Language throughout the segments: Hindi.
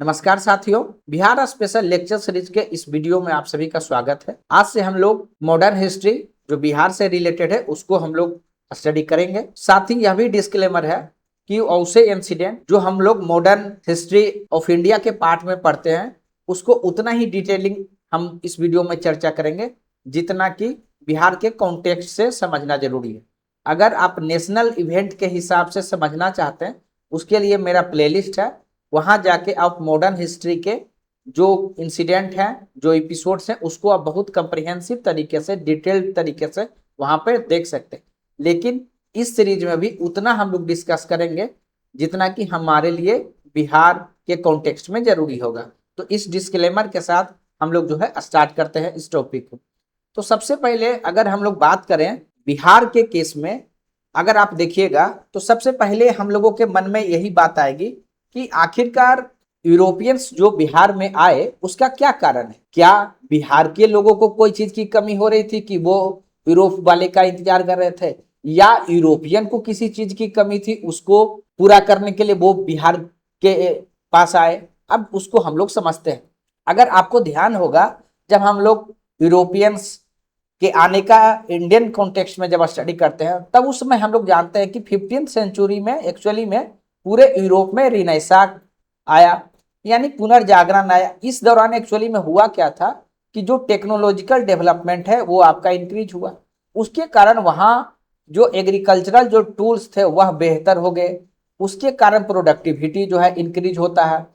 नमस्कार साथियों, बिहार स्पेशल लेक्चर सीरीज के इस वीडियो में आप सभी का स्वागत है। आज से हम लोग मॉडर्न हिस्ट्री जो बिहार से रिलेटेड है उसको हम लोग स्टडी करेंगे। साथ ही यह भी डिस्क्लेमर है कि ऐसे इंसिडेंट जो हम लोग मॉडर्न हिस्ट्री ऑफ इंडिया के पार्ट में पढ़ते हैं उसको उतना ही डिटेलिंग हम इस वीडियो में चर्चा करेंगे जितना कि बिहार के कॉन्टेक्स्ट से समझना जरूरी है। अगर आप नेशनल इवेंट के हिसाब से समझना चाहते हैं उसके लिए मेरा प्लेलिस्ट है, वहां जाके आप मॉडर्न हिस्ट्री के जो इंसिडेंट हैं, जो एपिसोड्स हैं, उसको आप बहुत कंप्रिहेंसिव तरीके से, डिटेल्ड तरीके से वहां पे देख सकते हैं। लेकिन इस सीरीज में भी उतना हम लोग डिस्कस करेंगे जितना कि हमारे लिए बिहार के कॉन्टेक्स्ट में जरूरी होगा। तो इस डिस्क्लेमर के साथ हम लोग जो है स्टार्ट करते हैं इस टॉपिक को। तो सबसे पहले अगर हम लोग बात करें बिहार के केस में, अगर आप देखिएगा तो सबसे पहले हम लोगों के मन में यही बात आएगी कि आखिरकार यूरोपियंस जो बिहार में आए उसका क्या कारण है। क्या बिहार के लोगों को कोई चीज की कमी हो रही थी कि वो यूरोप वाले का इंतजार कर रहे थे, या यूरोपियन को किसी चीज की कमी थी उसको पूरा करने के लिए वो बिहार के पास आए। अब उसको हम लोग समझते हैं। अगर आपको ध्यान होगा, जब हम लोग यूरोपियंस के आने का इंडियन कॉन्टेक्स्ट में जब स्टडी करते हैं तब उस समय हम लोग जानते हैं कि 15th सेंचुरी में एक्चुअली में पूरे यूरोप में रिनेसा आया, यानी पुनर्जागरण आया। इस दौरान एक्चुअली में हुआ क्या था कि जो टेक्नोलॉजिकल डेवलपमेंट है वो आपका इंक्रीज हुआ। उसके कारण वहां जो एग्रीकल्चरल जो टूल्स थे वह बेहतर हो गए। उसके कारण प्रोडक्टिविटी जो है इंक्रीज होता है।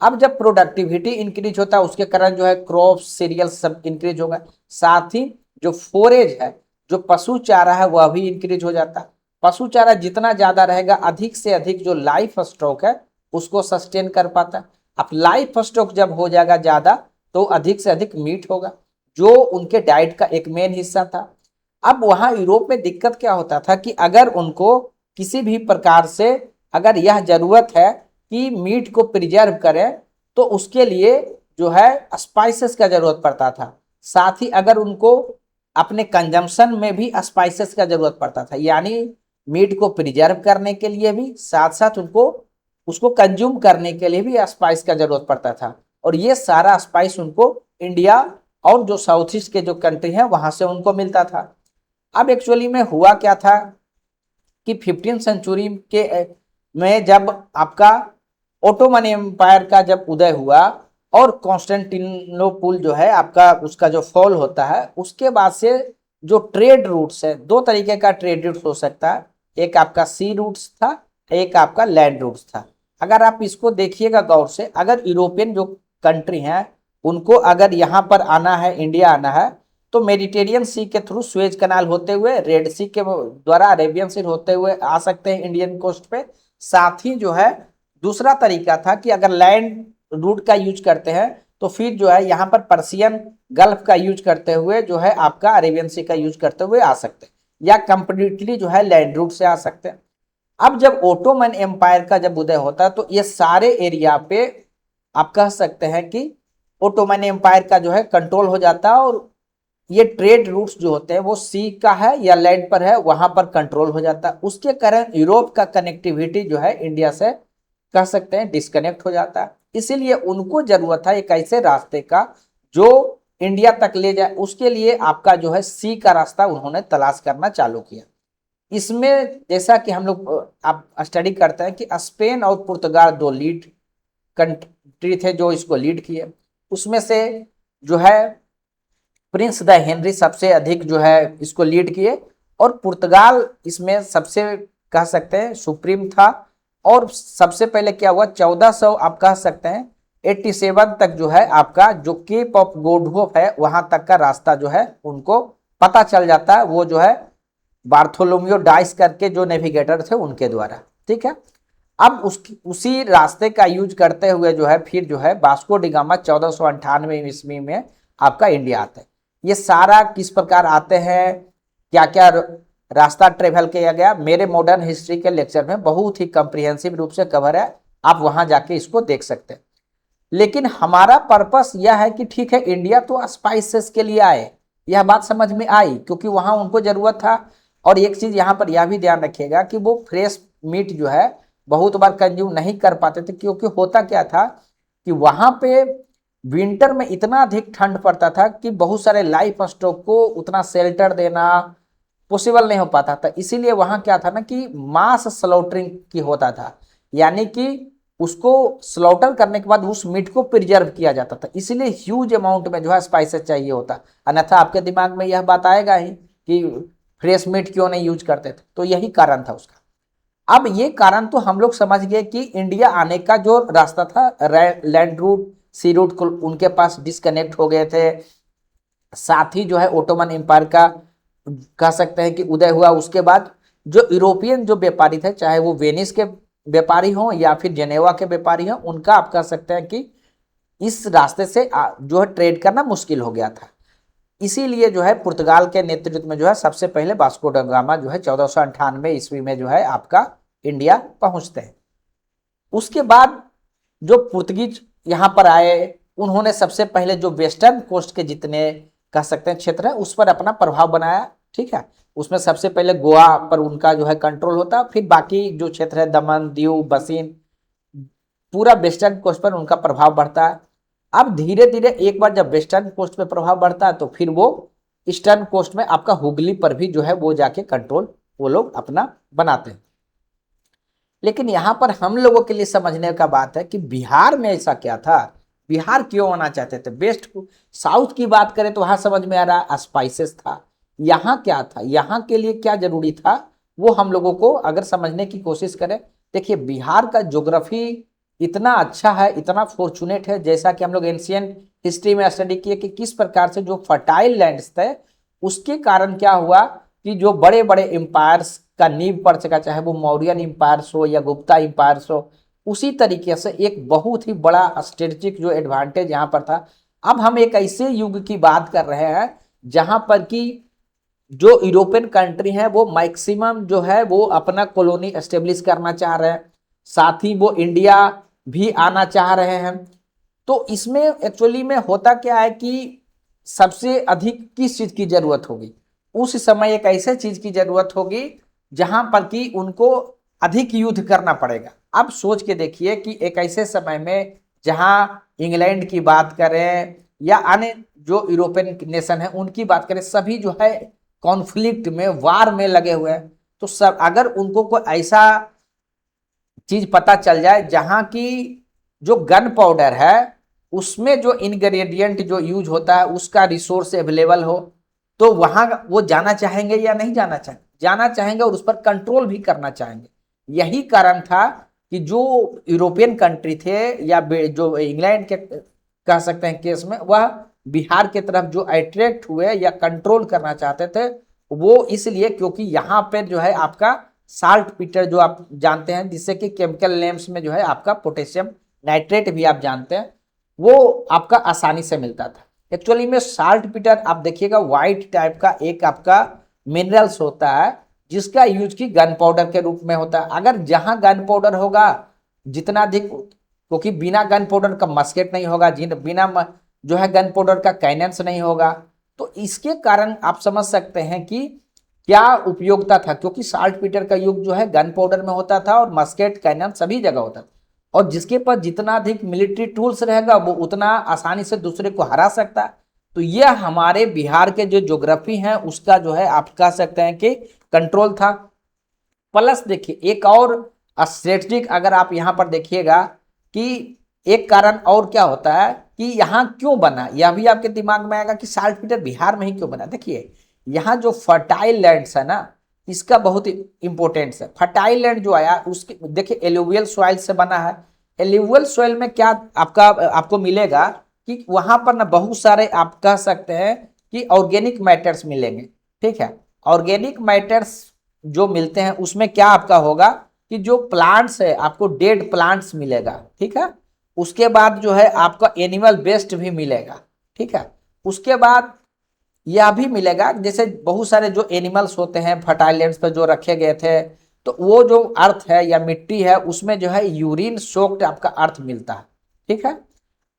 अब जब प्रोडक्टिविटी इंक्रीज होता है उसके कारण जो है क्रॉप सीरियल्स सब इंक्रीज होगा। साथ ही जो फोरेज है, जो पशु चारा है, वह भी इंक्रीज हो जाता है। पशु चारा जितना ज्यादा रहेगा अधिक से अधिक जो लाइफ स्टॉक है उसको सस्टेन कर पाता है। अब लाइफ स्टॉक जब हो जाएगा ज्यादा तो अधिक से अधिक मीट होगा, जो उनके डाइट का एक मेन हिस्सा था। अब वहां यूरोप में दिक्कत क्या होता था कि अगर उनको किसी भी प्रकार से अगर यह जरूरत है कि मीट को प्रिजर्व करें तो उसके लिए जो है स्पाइसेस का जरूरत पड़ता था। साथ ही अगर उनको अपने कंजम्पशन में भी स्पाइसेस का जरूरत पड़ता था, यानी मीट को प्रिजर्व करने के लिए भी, साथ साथ उनको उसको कंज्यूम करने के लिए भी स्पाइस का जरूरत पड़ता था। और ये सारा स्पाइस उनको इंडिया और जो साउथ ईस्ट के जो कंट्री है वहां से उनको मिलता था। अब एक्चुअली में हुआ क्या था कि 15th सेंचुरी के में जब आपका ओटोमन एम्पायर का जब उदय हुआ और कॉन्स्टेंटिनोपुल जो है आपका उसका जो फॉल होता है, उसके बाद से जो ट्रेड रूट्स है, दो तरीके का ट्रेड रूट हो सकता है। एक आपका सी रूट्स था, एक आपका लैंड रूट्स था। अगर आप इसको देखिएगा गौर से, अगर यूरोपियन जो कंट्री हैं उनको अगर यहाँ पर आना है, इंडिया आना है, तो मेडिटेरियन सी के थ्रू स्वेज कनाल होते हुए, रेड सी के द्वारा अरेबियन सी होते हुए आ सकते हैं इंडियन कोस्ट पे। साथ ही जो है दूसरा तरीका था कि अगर लैंड रूट का यूज करते हैं तो फिर जो है यहाँ पर पर्सियन गल्फ का यूज करते हुए जो है आपका अरेबियन सी का यूज करते हुए आ सकते हैं, या कंप्लीटली जो है लैंड रूट से आ सकते हैं। अब जब ओटोमन एम्पायर का जब उदय होता है तो ये सारे एरिया पे आप कह सकते हैं कि ओटोमन एम्पायर का जो है कंट्रोल हो जाता है, और ये ट्रेड रूट्स जो होते हैं वो सी का है या लैंड पर है वहां पर कंट्रोल हो जाता है। उसके कारण यूरोप का कनेक्टिविटी जो है इंडिया से कह सकते हैं डिस्कनेक्ट हो जाता है। इसीलिए उनको जरूरत है एक ऐसे रास्ते का जो इंडिया तक ले जाए। उसके लिए आपका जो है सी का रास्ता उन्होंने तलाश करना चालू किया। इसमें जैसा कि हम लोग आप स्टडी करते हैं कि स्पेन और पुर्तगाल दो लीड कंट्री थे जो इसको लीड किए। उसमें से जो है प्रिंस द हेनरी सबसे अधिक जो है इसको लीड किए, और पुर्तगाल इसमें सबसे कह सकते हैं सुप्रीम था। और सबसे पहले क्या हुआ, 1400 आप कह सकते हैं 87 तक जो है आपका जो केप ऑफ गुड होप है वहां तक का रास्ता जो है उनको पता चल जाता है। वो जो है बार्थोलोमियो डाइस करके जो नेविगेटर थे उनके द्वारा, ठीक है। अब उसी रास्ते का यूज करते हुए जो है फिर जो है वास्को डी गामा 1498 ईस्वी में आपका इंडिया आता है। ये सारा किस प्रकार आते हैं, क्या क्या रास्ता ट्रेवल किया गया, मेरे मॉडर्न हिस्ट्री के लेक्चर में बहुत ही कंप्रिहेंसिव रूप से कवर है, आप वहां जाके इसको देख सकते हैं। लेकिन हमारा पर्पस यह है कि ठीक है इंडिया तो स्पाइसेस के लिए आए, यह बात समझ में आई क्योंकि वहां उनको जरूरत था। और एक चीज यहाँ पर यह भी ध्यान रखिएगा कि वो फ्रेश मीट जो है बहुत बार कंज्यूम नहीं कर पाते थे, क्योंकि होता क्या था कि वहां पे विंटर में इतना अधिक ठंड पड़ता था कि बहुत सारे लाइफ स्टॉक को उतना शेल्टर देना पॉसिबल नहीं हो पाता था। इसीलिए वहां क्या था ना कि मास स्लॉटरिंग की होता था, यानी कि उसको स्लॉटर करने के बाद उस मीट को प्रिजर्व किया जाता था। इसीलिए ह्यूज अमाउंट में जो है स्पाइसेस चाहिए होता, अन्यथा आपके दिमाग में यह बात आएगा ही कि फ्रेश मीट क्यों नहीं यूज करते थे। तो यही कारण था उसका। अब ये कारण तो हम लोग समझ गए कि इंडिया आने का जो रास्ता था, लैंड रूट सी रूट उनके पास डिस्कनेक्ट हो गए थे। साथ ही जो है ओटोमन एम्पायर का कह सकते हैं कि उदय हुआ। उसके बाद जो यूरोपियन जो व्यापारी थे, चाहे वो वेनिस के व्यापारी हों या फिर जेनेवा के व्यापारी हों, उनका आप कह सकते हैं कि इस रास्ते से जो है ट्रेड करना मुश्किल हो गया था। इसीलिए जो है पुर्तगाल के नेतृत्व में जो है सबसे पहले वास्को ड गामा जो है 1498 ईस्वी में जो है आपका इंडिया पहुंचते हैं। उसके बाद जो पुर्तगीज यहाँ पर आए, उन्होंने सबसे पहले जो वेस्टर्न कोस्ट के जितने कह सकते हैं क्षेत्र है उस पर अपना प्रभाव बनाया। ठीक है, उसमें सबसे पहले गोवा पर उनका जो है कंट्रोल होता, फिर बाकी जो क्षेत्र है दमन, दीव, बसीन, पूरा वेस्टर्न कोस्ट पर उनका प्रभाव बढ़ता है। अब धीरे धीरे एक बार जब वेस्टर्न कोस्ट पे प्रभाव बढ़ता है तो फिर वो ईस्टर्न कोस्ट में आपका हुगली पर भी जो है वो जाके कंट्रोल वो लोग अपना बनाते हैं। लेकिन यहां पर हम लोगों के लिए समझने का बात है कि बिहार में ऐसा क्या था, बिहार क्यों आना चाहते थे। वेस्ट साउथ की बात करें तो वहां समझ में आ रहा है स्पाइसेस था। यहाँ क्या था, यहाँ के लिए क्या जरूरी था, वो हम लोगों को अगर समझने की कोशिश करें। देखिए बिहार का ज्योग्राफी इतना अच्छा है, इतना फॉर्चुनेट है, जैसा कि हम लोग एंशियंट हिस्ट्री में स्टडी किए कि किस प्रकार से जो फर्टाइल लैंड्स थे उसके कारण क्या हुआ कि जो बड़े बड़े एम्पायर्स का नींव पड़ सका, चाहे वो मौर्यन एम्पायर्स हो या गुप्ता एम्पायर्स हो। उसी तरीके से एक बहुत ही बड़ा स्ट्रेटेजिक जो एडवांटेज यहाँ पर था। अब हम एक ऐसे युग की बात कर रहे हैं जहां पर कि जो यूरोपियन कंट्री है वो मैक्सिमम जो है वो अपना कॉलोनी एस्टेब्लिश करना चाह रहे हैं, साथ ही वो इंडिया भी आना चाह रहे हैं। तो इसमें एक्चुअली में होता क्या है कि सबसे अधिक किस चीज की जरूरत होगी, उस समय एक ऐसे चीज की जरूरत होगी जहां पर कि उनको अधिक युद्ध करना पड़ेगा। अब सोच के देखिए कि एक ऐसे समय में जहां इंग्लैंड की बात करें या अन्य जो यूरोपियन नेशन है उनकी बात करें, सभी जो है कॉन्फ्लिक्ट में, वार में लगे हुए हैं। तो सब अगर उनको कोई ऐसा चीज पता चल जाए जहां की जो गन पाउडर है उसमें जो इंग्रेडिएंट जो यूज होता है उसका रिसोर्स अवेलेबल हो, तो वहां वो जाना चाहेंगे या नहीं जाना चाहेंगे, जाना चाहेंगे और उस पर कंट्रोल भी करना चाहेंगे। यही कारण था कि जो यूरोपियन कंट्री थे या जो इंग्लैंड के कह सकते हैं केस में, वह बिहार के तरफ जो अट्रैक्ट हुए या कंट्रोल करना चाहते थे, वो इसलिए क्योंकि यहाँ पे जो है आपका साल्ट पीटर जो आप जानते हैं, जिससे कि केमिकल नेम्स में जो है आपका पोटेशियम नाइट्रेट भी आप जानते हैं, वो आपका आसानी से मिलता था। एक्चुअली में साल्ट पीटर आप देखिएगा व्हाइट टाइप का एक आपका मिनरल्स होता है जिसका यूज की गन पाउडर के रूप में होता है। अगर जहां गन पाउडर होगा जितना अधिक, क्योंकि बिना गन पाउडर का मस्केट नहीं होगा, बिना जो है गन पाउडर का कैनन्स नहीं होगा, तो इसके कारण आप समझ सकते हैं कि क्या उपयोगिता था। क्योंकि साल्ट पीटर का युग जो है गन पाउडर में होता था और मस्केट कैनन सभी जगह होता था, और जिसके पास जितना अधिक मिलिट्री टूल्स रहेगा वो उतना आसानी से दूसरे को हरा सकता है। तो यह हमारे बिहार के जो ज्योग्राफी है उसका जो है आप कह सकते हैं कि कंट्रोल था। प्लस देखिए एक और स्ट्रेटेजिक अगर आप यहां पर देखिएगा कि एक कारण और क्या होता है कि यहाँ क्यों बना, यह भी आपके दिमाग में आएगा कि साल्ट पीटर बिहार में ही क्यों बना। देखिए यहाँ जो फर्टाइल लैंड्स है ना, इसका बहुत इंपॉर्टेंस है। फर्टाइल लैंड जो आया उसके देखिए एलुवियल सॉइल से बना है। एलुवियल सॉइल में क्या आपको मिलेगा कि वहां पर ना बहुत सारे आप कह सकते हैं कि ऑर्गेनिक मैटर्स मिलेंगे। ठीक है, ऑर्गेनिक मैटर्स जो मिलते हैं उसमें क्या आपका होगा कि जो प्लांट्स है आपको डेड प्लांट्स मिलेगा। ठीक है, उसके बाद जो है आपका एनिमल वेस्ट भी मिलेगा। ठीक है, उसके बाद यह भी मिलेगा जैसे बहुत सारे जो एनिमल्स होते हैं फर्टाइल लैंड्स पर जो रखे गए थे, तो वो जो अर्थ है या मिट्टी है उसमें जो है यूरिन सोक्ड आपका अर्थ मिलता है। ठीक है,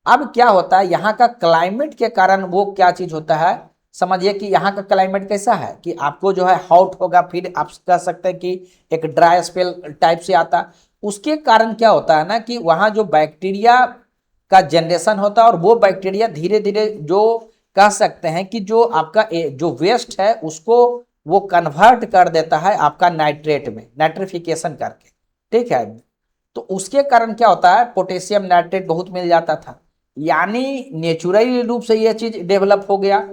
अब क्या होता है यहाँ का क्लाइमेट के कारण वो क्या चीज होता है, समझिए कि यहाँ का क्लाइमेट कैसा है कि आपको जो है हॉट होगा, फिर आप कह सकते हैं कि एक ड्राई स्पेल टाइप से आता। उसके कारण क्या होता है ना कि वहाँ जो बैक्टीरिया का जनरेशन होता है और वो बैक्टीरिया धीरे धीरे जो कह सकते हैं कि जो आपका जो वेस्ट है उसको वो कन्वर्ट कर देता है आपका नाइट्रेट में, नाइट्रिफिकेशन करके, ठीक है। तो उसके कारण क्या होता है, पोटेशियम नाइट्रेट बहुत मिल जाता था, यानी नेचुरली रूप से यह चीज डेवलप हो गया।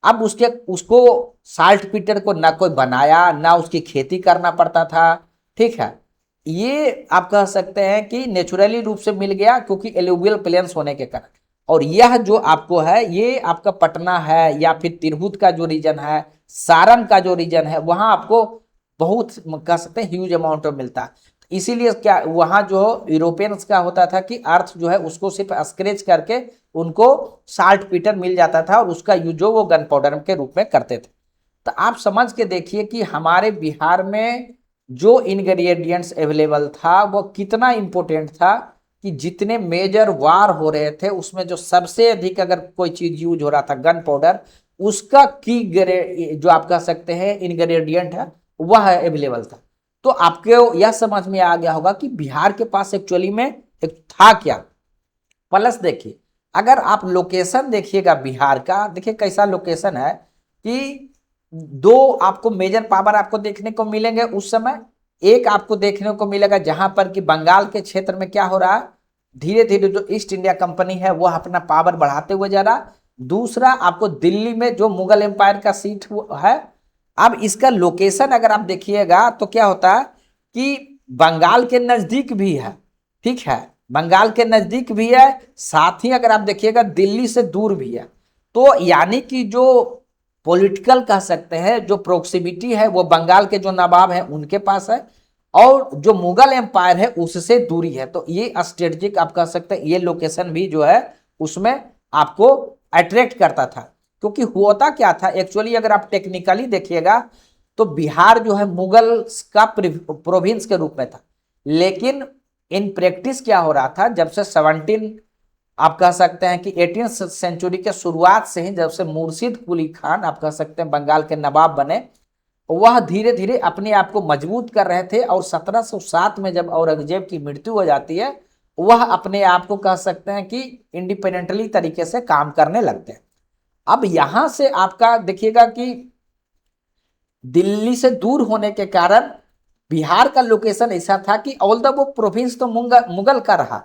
अब उसको साल्ट पीटर को ना कोई बनाया ना उसकी खेती करना पड़ता था, ठीक है। ये आप कह सकते हैं कि नेचुरली रूप से मिल गया क्योंकि एलुवियल प्लेन्स होने के कारण। और यह जो आपको है ये आपका पटना है या फिर तिरहुत का जो रीजन है, सारण का जो रीजन है, वहां आपको बहुत कह सकते हैं ह्यूज अमाउंट में मिलता है। इसीलिए क्या वहां जो यूरोपियंस का होता था कि अर्थ जो है उसको सिर्फ स्क्रेच करके उनको साल्ट पीटर मिल जाता था और उसका यूज जो वो गन पाउडर के रूप में करते थे। तो आप समझ के देखिए कि हमारे बिहार में जो इंग्रेडिएंट्स अवेलेबल था वो कितना इंपॉर्टेंट था, कि जितने मेजर वार हो रहे थे उसमें जो सबसे अधिक अगर कोई चीज यूज हो रहा था गन पाउडर, उसका की जो आप कह सकते हैं इंग्रेडिएंट है वह अवेलेबल था। तो आपको यह समझ में आ गया होगा कि बिहार के पास एक्चुअली में एक था क्या। प्लस देखिए अगर आप लोकेशन देखिएगा बिहार का, देखिए कैसा लोकेशन है कि दो आपको मेजर पावर आपको देखने को मिलेंगे उस समय। एक आपको देखने को मिलेगा जहां पर कि बंगाल के क्षेत्र में क्या हो रहा है, धीरे धीरे जो ईस्ट इंडिया कंपनी है वो अपना पावर बढ़ाते हुए जा रहा। दूसरा आपको दिल्ली में जो मुगल एम्पायर का सीट है। अब इसका लोकेशन अगर आप देखिएगा तो क्या होता है कि बंगाल के नजदीक भी है, ठीक है, बंगाल के नजदीक भी है, साथ ही अगर आप देखिएगा दिल्ली से दूर भी है। तो यानी कि जो पॉलिटिकल कह सकते हैं जो प्रोक्सिमिटी है वो बंगाल के जो नवाब हैं उनके पास है, और जो मुगल एम्पायर है उससे दूरी है। तो ये स्ट्रेटेजिक आप कह सकते हैं ये लोकेशन भी जो है उसमें आपको अट्रैक्ट करता था। क्योंकि होता क्या था एक्चुअली अगर आप टेक्निकली देखिएगा तो बिहार जो है मुगल का प्रोविंस के रूप में था, लेकिन इन प्रैक्टिस क्या हो रहा था जब से 17 आप कह सकते हैं कि 18वीं सेंचुरी के शुरुआत से ही जब से मुर्शिद कुली खान आप कह सकते हैं बंगाल के नवाब बने, वह धीरे धीरे अपने आप को मजबूत कर रहे थे। और 1707 में जब औरंगजेब की मृत्यु हो जाती है वह अपने आप को कह सकते हैं कि इंडिपेंडेंटली तरीके से काम करने लगते हैं। अब यहां से आपका देखिएगा कि दिल्ली से दूर होने के कारण बिहार का लोकेशन ऐसा था कि ऑल्दो वो प्रोविंस तो मुगल का रहा,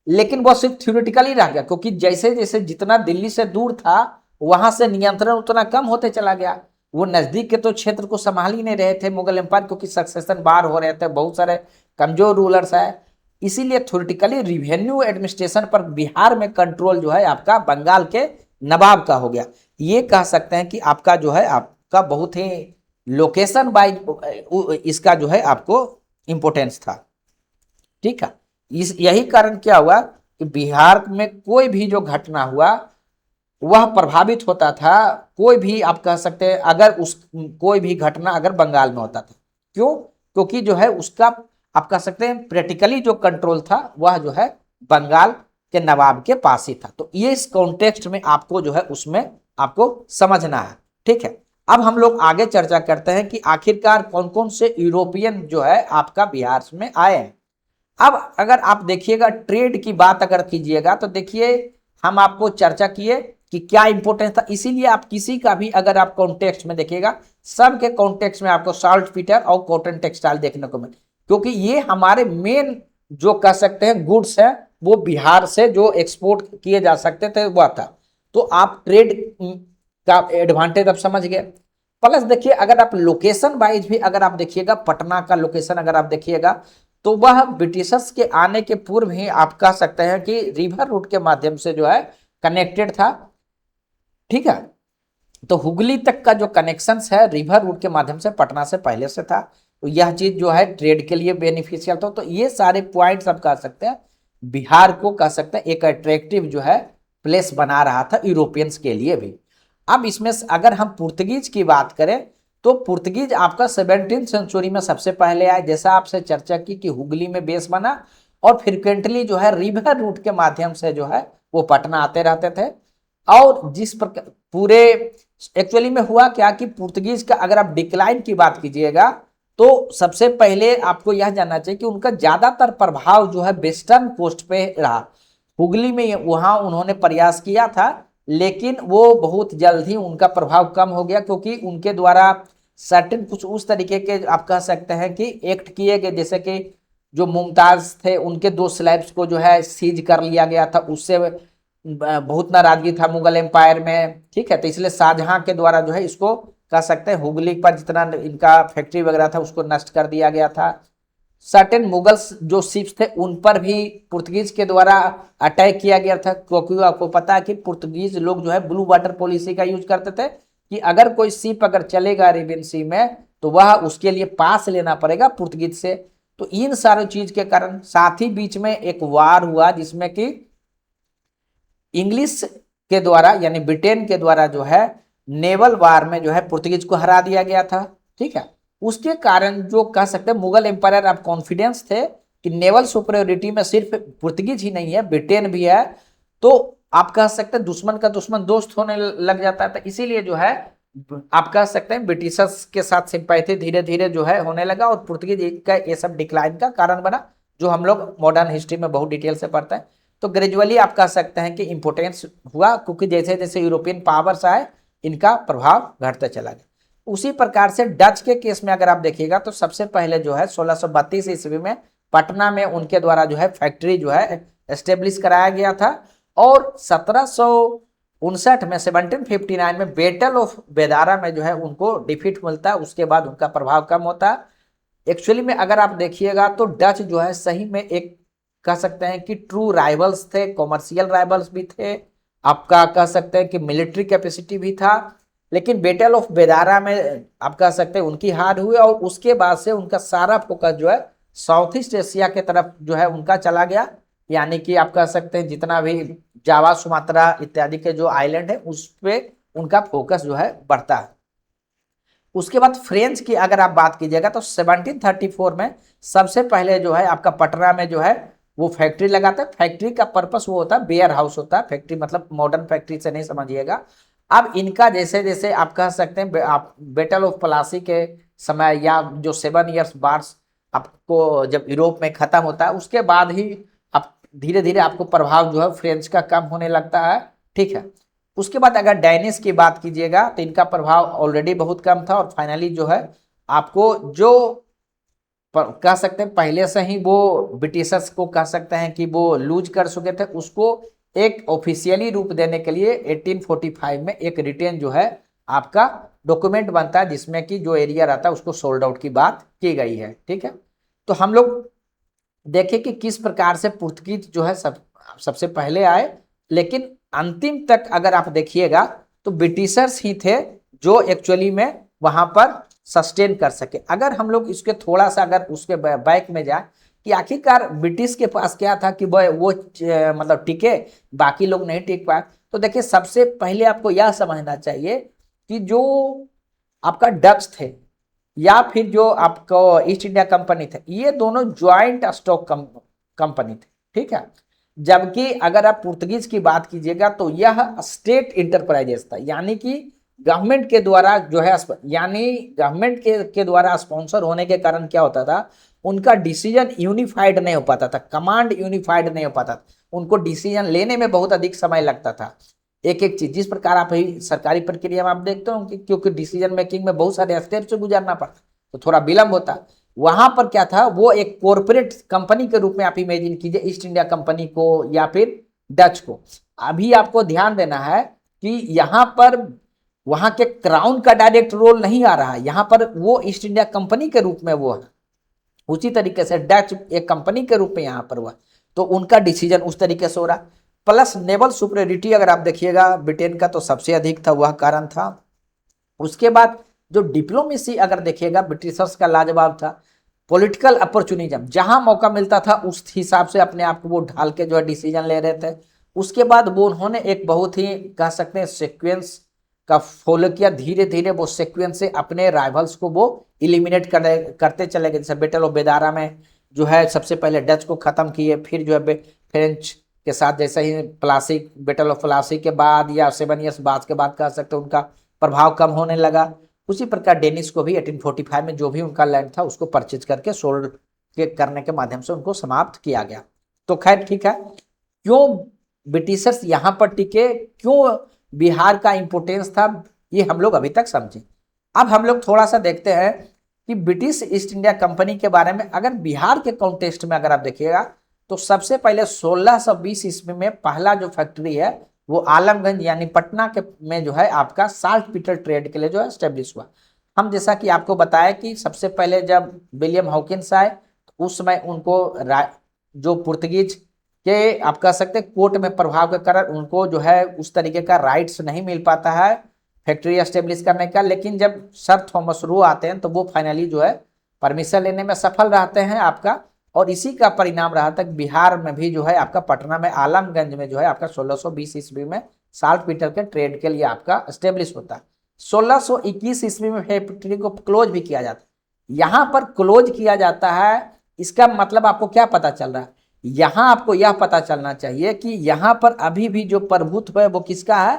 लेकिन वो सिर्फ थ्योरेटिकली रह गया, क्योंकि जैसे जैसे जितना दिल्ली से दूर था वहां से नियंत्रण उतना कम होते चला गया। वो नजदीक के तो क्षेत्र को संभाल ही नहीं रहे थे मुगल एम्पायर, क्योंकि सक्सेशन बार हो रहे थे, बहुत सारे कमजोर रूलर्स है। इसीलिए थ्योरेटिकली रिवेन्यू एडमिनिस्ट्रेशन पर बिहार में कंट्रोल जो है आपका बंगाल के नवाब का हो गया। ये कह सकते हैं कि आपका जो है आपका बहुत ही लोकेशन वाइज इसका जो है आपको इंपोर्टेंस था, ठीक है। इस यही कारण क्या हुआ कि बिहार में कोई भी जो घटना हुआ वह प्रभावित होता था, कोई भी आप कह सकते हैं अगर उस कोई भी घटना अगर बंगाल में होता था, क्यों, क्योंकि जो है उसका आप कह सकते हैं प्रैक्टिकली जो कंट्रोल था वह जो है बंगाल के नवाब के पास ही था। तो ये इस कॉन्टेक्स्ट में आपको जो है उसमें आपको समझना है, ठीक है। अब हम लोग आगे चर्चा करते हैं कि आखिरकार कौन कौन से यूरोपियन जो है आपका बिहार में आए हैं। अब अगर आप देखिएगा ट्रेड की बात अगर कीजिएगा तो देखिए हम आपको चर्चा किए कि क्या इंपॉर्टेंस था, इसीलिए आप किसी का भी अगर आप कॉन्टेक्स्ट में देखिएगा सब के कॉन्टेक्स्ट में आपको साल्ट पीटर और कॉटन टेक्सटाइल देखने को मिले, क्योंकि ये हमारे मेन जो कह सकते हैं गुड्स है वो बिहार से जो एक्सपोर्ट किए जा सकते थे वह था। तो आप ट्रेड का एडवांटेज अब समझ गए। प्लस देखिए अगर आप लोकेशन वाइज भी अगर आप देखिएगा पटना का लोकेशन अगर आप देखिएगा तो वह ब्रिटिशर्स के आने के पूर्व ही आप कह सकते हैं कि रिवर रूट के माध्यम से जो है कनेक्टेड था, ठीक है। तो हुगली तक का जो कनेक्शन है रिवर रूट के माध्यम से पटना से पहले से था, तो यह चीज जो है ट्रेड के लिए बेनिफिशियल था। तो ये सारे पॉइंट्स आप कह सकते हैं बिहार को कह सकते हैं एक अट्रैक्टिव जो है प्लेस बना रहा था यूरोपियंस के लिए भी। अब इसमें अगर हम पुर्तगीज की बात करें तो पुर्तगीज आपका 17वीं सेंचुरी में सबसे पहले आए, जैसा आपसे चर्चा की कि हुगली में बेस बना और फ्रिक्वेंटली जो है रिवर रूट के माध्यम से जो है वो पटना आते रहते थे। और जिस प्रकार पूरे एक्चुअली में हुआ क्या कि पुर्तगीज का अगर आप डिक्लाइन की बात कीजिएगा तो सबसे पहले आपको यह जानना चाहिए कि उनका ज्यादातर प्रभाव जो है वेस्टर्न कोस्ट पे रहा। हुगली में वहां उन्होंने प्रयास किया था, लेकिन वो बहुत जल्द ही उनका प्रभाव कम हो गया, क्योंकि उनके द्वारा सर्टेन कुछ उस तरीके के आप कह सकते हैं कि एक्ट किए गए, जैसे कि जो मुमताज थे उनके 2 स्लैब्स को जो है सीज कर लिया गया था, उससे बहुत नाराजगी था मुगल एम्पायर में। ठीक है, तो इसलिए शाहजहां के द्वारा जो है इसको कह सकते हैं हुगली पर जितना इनका फैक्ट्री वगैरह था उसको नष्ट कर दिया गया था। सर्टेन मुगल्स जो शिप्स थे उन पर भी पुर्तगीज के द्वारा अटैक किया गया था, क्योंकि आपको पता है कि पुर्तगीज लोग जो है ब्लू वाटर पॉलिसी का यूज करते थे कि अगर कोई शिप अगर चलेगा अरेबियन सी में तो वह उसके लिए पास लेना पड़ेगा पुर्तगीज से। तो इन सारी चीज के कारण साथ ही बीच में एक वार हुआ जिसमें कि इंग्लिश के द्वारा यानी ब्रिटेन के द्वारा जो है नेवल वार में जो है पुर्तगीज को हरा दिया गया था। ठीक है, उसके कारण जो कह सकते हैं मुगल एम्पायर अब कॉन्फिडेंस थे कि नेवल सुपरियोरिटी में सिर्फ पुर्तगीज ही नहीं है, ब्रिटेन भी है, तो आप कह सकते हैं दुश्मन का दुश्मन दोस्त होने लग जाता था। इसीलिए जो है आप कह सकते हैं ब्रिटिशर्स के साथ सिंपैथी धीरे धीरे जो है होने लगा और पुर्तगीज का ये सब डिक्लाइन का कारण बना, जो हम लोग मॉडर्न हिस्ट्री में बहुत डिटेल से पढ़ते हैं। तो ग्रेजुअली आप कह सकते हैं कि इंपोर्टेंस हुआ, क्योंकि जैसे जैसे यूरोपियन पावर्स आए इनका प्रभाव घटता चला गया। उसी प्रकार से डच के केस में अगर आप देखिएगा तो सबसे पहले जो है 1632 ईस्वी में पटना में उनके द्वारा जो है फैक्ट्री जो है एस्टेब्लिश कराया गया था, और 1759 में 1759 में बैटल ऑफ बेदारा में जो है उनको डिफीट मिलता है। उसके बाद उनका प्रभाव कम होता है। एक्चुअली में अगर आप देखिएगा तो डच जो है सही में एक कह सकते हैं कि ट्रू राइवल्स थे, कॉमर्शियल राइवल्स भी थे, आपका कह सकते हैं कि मिलिट्री कैपेसिटी भी था। लेकिन बैटल ऑफ बेदारा में आप कह सकते हैं उनकी हार हुई, और उसके बाद से उनका सारा फोकस जो है साउथ ईस्ट एशिया के तरफ जो है उनका चला गया, यानी कि आप कह सकते हैं जितना भी जावा सुमात्रा इत्यादि के जो आइलैंड है उस पर उनका फोकस जो है बढ़ता है। उसके बाद फ्रेंच की अगर आप बात कीजिएगा तो 1734 में सबसे पहले जो है आपका पटना में जो है वो फैक्ट्री लगाता है। फैक्ट्री का पर्पस वो होता है वेयर हाउस होता है, फैक्ट्री मतलब मॉडर्न फैक्ट्री से नहीं समझिएगा। अब इनका जैसे जैसे आप कह सकते हैं आप बैटल ऑफ प्लासी के समय या जो 7 इयर्स बार्स आपको जब यूरोप में खत्म होता है उसके बाद ही आप धीरे धीरे आपको प्रभाव जो है फ्रेंच का कम होने लगता है। ठीक है, उसके बाद अगर डायनिस की बात कीजिएगा तो इनका प्रभाव ऑलरेडी बहुत कम था, और फाइनली जो है आपको जो कह सकते हैं पहले से ही वो ब्रिटिशर्स को कह सकते हैं कि वो लूज कर चुके थे, उसको एक ऑफिशियली रूप देने के लिए 1845 में एक रिटेन जो है आपका डॉक्यूमेंट बनता है जिसमें कि जो एरिया रहता है उसको सोल्ड आउट की बात की गई है। ठीक है, तो हम लोग देखें कि किस प्रकार से पुर्तगीज जो है सबसे पहले आए, लेकिन अंतिम तक अगर आप देखिएगा तो ब्रिटिशर्स ही थे जो एक्चुअली में वहां पर सस्टेन कर सके। अगर हम लोग इसके थोड़ा सा अगर उसके बैक में जाए कि आखिरकार ब्रिटिश के पास क्या था कि वो मतलब टिके, बाकी लोग नहीं टिक पाए, तो देखिए सबसे पहले आपको यह समझना चाहिए कि जो आपका डच थे या फिर जो आपको ईस्ट इंडिया कंपनी थे, ये दोनों ज्वाइंट स्टॉक कंपनी थे। ठीक है, जबकि अगर आप पुर्तगीज की बात कीजिएगा तो यह स्टेट इंटरप्राइजेस था, यानी कि गवर्नमेंट के द्वारा जो है यानी गवर्नमेंट के द्वारा स्पॉन्सर होने के कारण क्या होता था, उनका डिसीजन यूनिफाइड नहीं हो पाता था, कमांड यूनिफाइड नहीं हो पाता था, उनको डिसीजन लेने में बहुत अधिक समय लगता था। एक एक चीज जिस प्रकार आप सरकारी प्रक्रिया में आप देखते हो कि क्योंकि डिसीजन मेकिंग में बहुत सारे स्टेप से गुजरना पड़ता तो थोड़ा विलंब होता। वहां पर क्या था, वो एक कॉर्पोरेट कंपनी के रूप में आप इमेजिन कीजिए ईस्ट इंडिया कंपनी को या फिर डच को। अभी आपको ध्यान देना है कि यहाँ पर वहां के क्राउन का डायरेक्ट रोल नहीं आ रहा है, यहाँ पर वो ईस्ट इंडिया कंपनी के रूप में वो है, उसी तरीके से डच एक कंपनी के रूप में यहाँ पर हुआ, तो उनका डिसीजन उस तरीके से हो रहा। प्लस नेवल सुपरियोरिटी अगर आप देखिएगा ब्रिटेन का तो सबसे अधिक था, वह कारण था। उसके बाद जो डिप्लोमेसी अगर देखिएगा ब्रिटिशर्स का लाजवाब था। पॉलिटिकल अपॉर्चुनिज्म, जहां मौका मिलता था उस हिसाब से अपने आप को वो ढाल के जो है डिसीजन ले रहे थे। उसके बाद वो उन्होंने एक बहुत ही कह सकते हैं सीक्वेंस का फॉलो किया, धीरे धीरे वो सीक्वेंस से अपने राइवल्स को वो इलिमिनेट करते चले गए। जैसे बैटल ऑफ बेदारा में जो है सबसे पहले डच को खत्म किए, फिर जो है फ्रेंच के साथ जैसे ही प्लासी बैटल ऑफ प्लासी के बाद या 7 इयर्स बाद के बाद कह सकते हैं उनका प्रभाव कम होने लगा। उसी प्रकार डेनिस को भी 1845 में जो भी उनका लैंड था उसको परचेज करके सोल्ड करने के माध्यम से उनको समाप्त किया गया। तो खैर ठीक है, क्यों ब्रिटिशर्स यहाँ पर टिके, क्यों बिहार का इंपोर्टेंस था, ये हम लोग अभी तक समझे। अब हम लोग थोड़ा सा देखते हैं कि ब्रिटिश ईस्ट इंडिया कंपनी के बारे में। अगर बिहार के कॉन्टेक्स्ट में अगर आप देखिएगा तो सबसे पहले 1620 ईस्वी में पहला जो फैक्ट्री है वो आलमगंज यानी पटना के में जो है आपका साल्ट पीटर ट्रेड के लिए जो है स्टेब्लिश हुआ। हम जैसा कि आपको बताया कि सबसे पहले जब विलियम हॉकिंस आए तो उस समय उनको जो पुर्तगीज के आप कह सकते हैं कोर्ट में प्रभाव के कारण उनको जो है उस तरीके का राइट्स नहीं मिल पाता है फैक्ट्री एस्टेब्लिश करने का। लेकिन जब सर थॉमस रो आते हैं तो वो फाइनली जो है परमिशन लेने में सफल रहते हैं आपका, और इसी का परिणाम रहा तक बिहार में भी जो है आपका पटना में आलमगंज में जो है आपका 1620 ईस्वी में साल्ट पीटर के ट्रेड के लिए आपका स्टेब्लिश होता है। 1621 ईस्वी में फैक्ट्री को क्लोज भी किया जाता है। यहाँ पर क्लोज किया जाता है, इसका मतलब आपको क्या पता चल रहा है, यहाँ आपको यह पता चलना चाहिए कि यहाँ पर अभी भी जो प्रभुत्व है वो किसका है,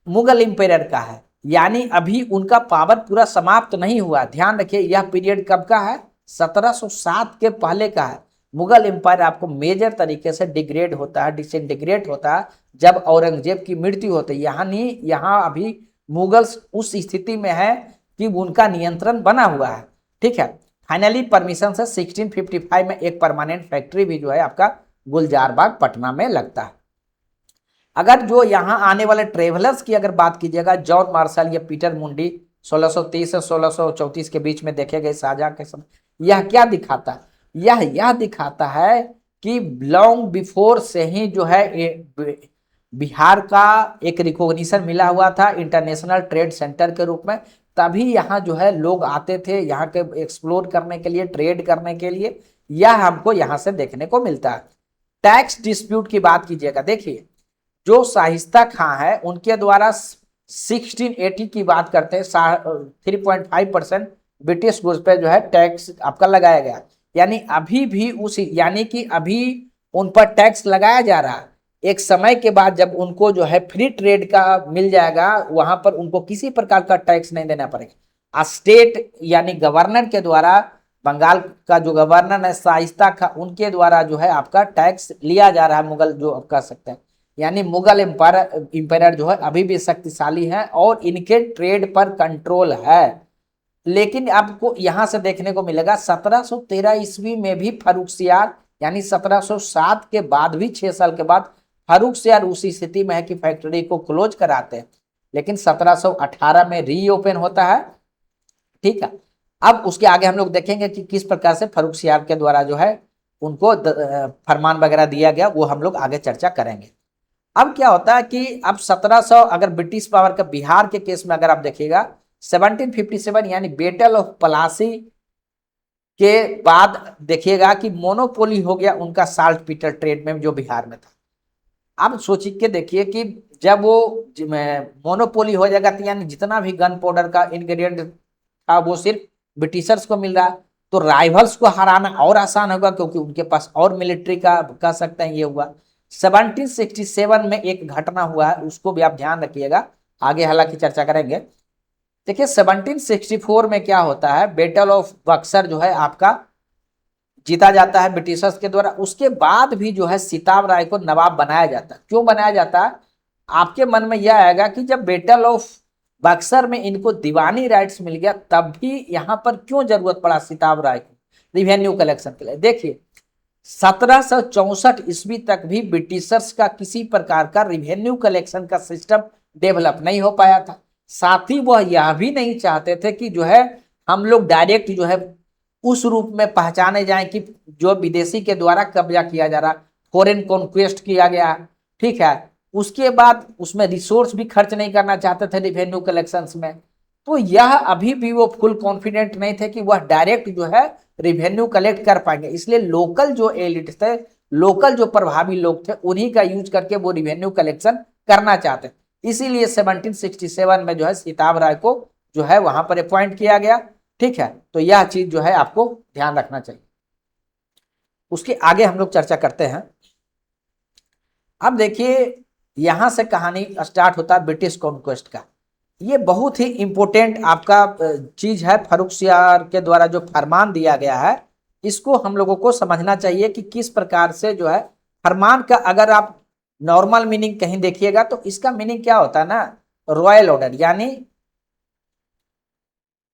मुगल इंपेरियर का है। यानी अभी उनका पावर पूरा समाप्त नहीं हुआ। ध्यान रखिए यह पीरियड कब का है, 1707 के पहले का है। मुगल एम्पायर आपको मेजर तरीके से डिग्रेड होता है, डिसइंटीग्रेट होता है जब औरंगजेब की मृत्यु होती है। यानी यहाँ अभी मुगल्स उस स्थिति में है कि उनका नियंत्रण बना हुआ है। ठीक है, फाइनली परमिशन से 1655 में एक परमानेंट फैक्ट्री भी जो है आपका गुलजार बाग पटना में लगता है। अगर जो यहाँ आने वाले ट्रेवलर्स की अगर बात कीजिएगा, जॉन मार्शल या पीटर मुंडी 1630 से 1634 के बीच में देखे गए शाहजहां के समय, यह क्या दिखाता है, यह दिखाता है कि लॉन्ग बिफोर से ही जो है बिहार का एक रिकॉग्निशन मिला हुआ था इंटरनेशनल ट्रेड सेंटर के रूप में। तभी यहाँ जो है लोग आते थे यहाँ के एक्सप्लोर करने के लिए, ट्रेड करने के लिए। यह हमको यहाँ से देखने को मिलता है। टैक्स डिस्प्यूट की बात कीजिएगा, देखिए जो शाइस्ता खां है उनके द्वारा 1680 की बात करते हैं 3.5% ब्रिटिश गुड्स पे जो है टैक्स आपका लगाया गया। यानी अभी भी यानी कि अभी उन पर टैक्स लगाया जा रहा है। एक समय के बाद जब उनको जो है फ्री ट्रेड का मिल जाएगा वहां पर उनको किसी प्रकार का टैक्स नहीं देना पड़ेगा। स्टेट यानी गवर्नर के द्वारा, बंगाल का जो गवर्नर है शाइस्ता खां, उनके द्वारा जो है आपका टैक्स लिया जा रहा है। मुगल जो आप कह सकते हैं, यानी मुगल एम्पायर जो है अभी भी शक्तिशाली है और इनके ट्रेड पर कंट्रोल है। लेकिन आपको यहां से देखने को मिलेगा 1713 ईस्वी में भी फर्रुखसियार, यानी 1707 के बाद भी 6 साल के बाद फर्रुखसियार उसी स्थिति में है कि फैक्ट्री को क्लोज कराते हैं। लेकिन 1718 में रीओपन होता है। ठीक है, अब उसके आगे हम लोग देखेंगे कि किस प्रकार से फर्रुखसियार के द्वारा जो है उनको फरमान वगैरह दिया गया, वो हम लोग आगे चर्चा करेंगे। अब क्या होता है कि अब 1700 अगर ब्रिटिश पावर का बिहार के केस में अगर आप देखिएगा 1757 यानी बैटल ऑफ पलासी के बाद देखिएगा कि मोनोपोली हो गया उनका साल्ट पीटर ट्रेड में जो बिहार में था। अब सोच के देखिए कि जब वो मोनोपोली हो जाएगा तो यानी जितना भी गन पाउडर का इंग्रेडिएंट था वो सिर्फ ब्रिटिशर्स को मिल रहा है, तो राइवल्स को हराना और आसान होगा क्योंकि उनके पास और मिलिट्री का कह सकते हैं ये हुआ। 1767 में एक घटना हुआ है, उसको भी आप ध्यान रखिएगा, आगे हालांकि चर्चा करेंगे। देखिए 1764 में क्या होता है, बैटल ऑफ बक्सर जो है आपका जीता जाता है ब्रिटिशर्स के द्वारा। उसके बाद भी जो है सिताब राय को नवाब बनाया जाता है। क्यों बनाया जाता है, आपके मन में यह आएगा कि जब बैटल ऑफ बक्सर में इनको दीवानी राइट्स मिल गया तब भी यहाँ पर क्यों जरूरत पड़ा सिताब राय को रिवेन्यू कलेक्शन के लिए। देखिए 1764 ईस्वी तक भी ब्रिटिशर्स का किसी प्रकार का रिवेन्यू कलेक्शन का सिस्टम डेवलप नहीं हो पाया था। साथ ही वह यह भी नहीं चाहते थे कि जो है हम लोग डायरेक्ट जो है उस रूप में पहचाने जाएं कि जो विदेशी के द्वारा कब्जा किया जा रहा, फॉरेन कॉन्क्वेस्ट किया गया। ठीक है, उसके बाद उसमें रिसोर्स भी खर्च नहीं करना चाहते थे रिवेन्यू कलेक्शंस में। तो यह अभी भी वो फुल कॉन्फिडेंट नहीं थे कि वह डायरेक्ट जो है रिवेन्यू कलेक्ट कर पाएंगे। इसलिए लोकल जो एलिट थे, लोकल जो प्रभावी लोग थे, उन्हीं का यूज करके वो रिवेन्यू कलेक्शन करना चाहते। इसीलिए 1767 में जो है सिताब राय को जो है वहां पर अपॉइंट किया गया। ठीक है, तो यह चीज जो है आपको ध्यान रखना चाहिए। उसके आगे हम लोग चर्चा करते हैं। अब देखिए यहां से कहानी स्टार्ट होता है ब्रिटिश कॉन्क्वेस्ट का। ये बहुत ही इंपॉर्टेंट आपका चीज है। फर्रुखसियार के द्वारा जो फरमान दिया गया है इसको हम लोगों को समझना चाहिए कि किस प्रकार से जो है फरमान का अगर आप नॉर्मल मीनिंग कहीं देखिएगा तो इसका मीनिंग क्या होता है ना, रॉयल ऑर्डर, यानी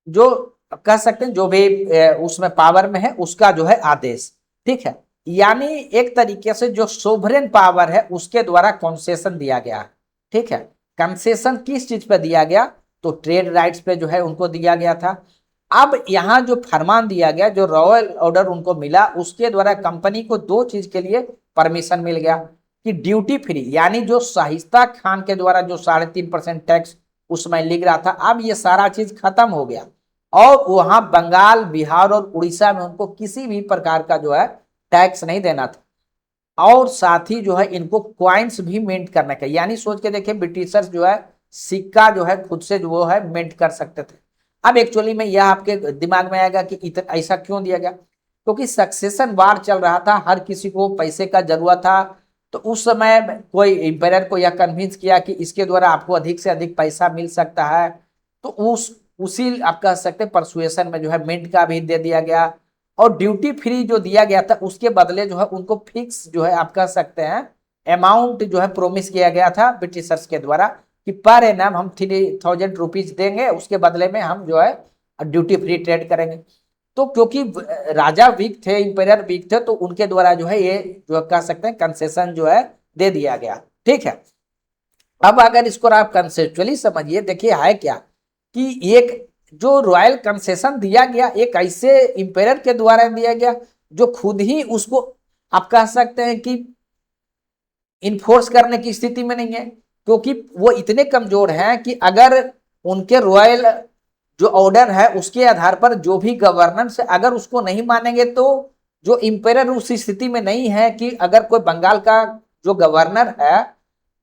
जो कह सकते हैं जो भी उसमें पावर में है उसका जो है आदेश, ठीक है। यानी एक तरीके से जो सोवरेन पावर है उसके द्वारा कंसेशन दिया गया, ठीक है। कंसेशन किस चीज पे दिया गया, तो ट्रेड राइट्स पे जो है उनको दिया गया था। अब यहाँ जो फरमान दिया गया, जो रॉयल ऑर्डर उनको मिला, उसके द्वारा कंपनी को दो चीज के लिए परमिशन मिल गया कि ड्यूटी फ्री, यानी जो शाइस्ता खान के द्वारा जो 3.5% टैक्स उसमें लिख रहा था, अब ये सारा चीज खत्म हो गया और वहां बंगाल, बिहार और उड़ीसा में उनको किसी भी प्रकार का जो है टैक्स नहीं देना था। और साथ ही जो है इनको क्वाइंस भी मिंट करने का, यानी सोच के देखिए ब्रिटिशर्स जो है सिक्का जो है खुद से जो है मिंट कर सकते थे। अब एक्चुअली में यह आपके दिमाग में आएगा कि इतना ऐसा क्यों दिया गया, क्योंकि सक्सेशन वार चल रहा था, हर किसी को पैसे का जरूरत था। तो उस समय कोई एम्पायर को यह कन्विंस किया कि इसके द्वारा आपको अधिक से अधिक पैसा मिल सकता है, तो उसी आप कह सकते हैं परसुएशन में जो है मिंट का भी दे दिया गया। और ड्यूटी फ्री जो दिया गया था उसके बदले जो है उनको फिक्स जो है आप कह सकते हैं अमाउंट जो है प्रोमिस किया गया था ब्रिटिशर्स के द्वारा कि पर एनम हम 3,000 रुपीज देंगे, उसके बदले में हम जो है ड्यूटी फ्री ट्रेड करेंगे। तो क्योंकि राजा वीक थे, इंपेरियर वीक थे, तो उनके द्वारा जो है ये जो कह सकते हैं कंसेशन जो है दे दिया गया, ठीक है। अब अगर इसको आप कंसेप्चुअली समझिए, देखिए है क्या कि एक जो रॉयल कंसेशन दिया गया एक ऐसे इंपेरियर के द्वारा दिया गया जो खुद ही उसको आप कह सकते हैं कि इन्फोर्स करने की स्थिति में नहीं है, क्योंकि वो इतने कमजोर हैं कि अगर उनके रॉयल जो ऑर्डर है उसके आधार पर जो भी गवर्नेंस है अगर उसको नहीं मानेंगे, तो जो इंपेरियर उस स्थिति में नहीं है कि अगर कोई बंगाल का जो गवर्नर है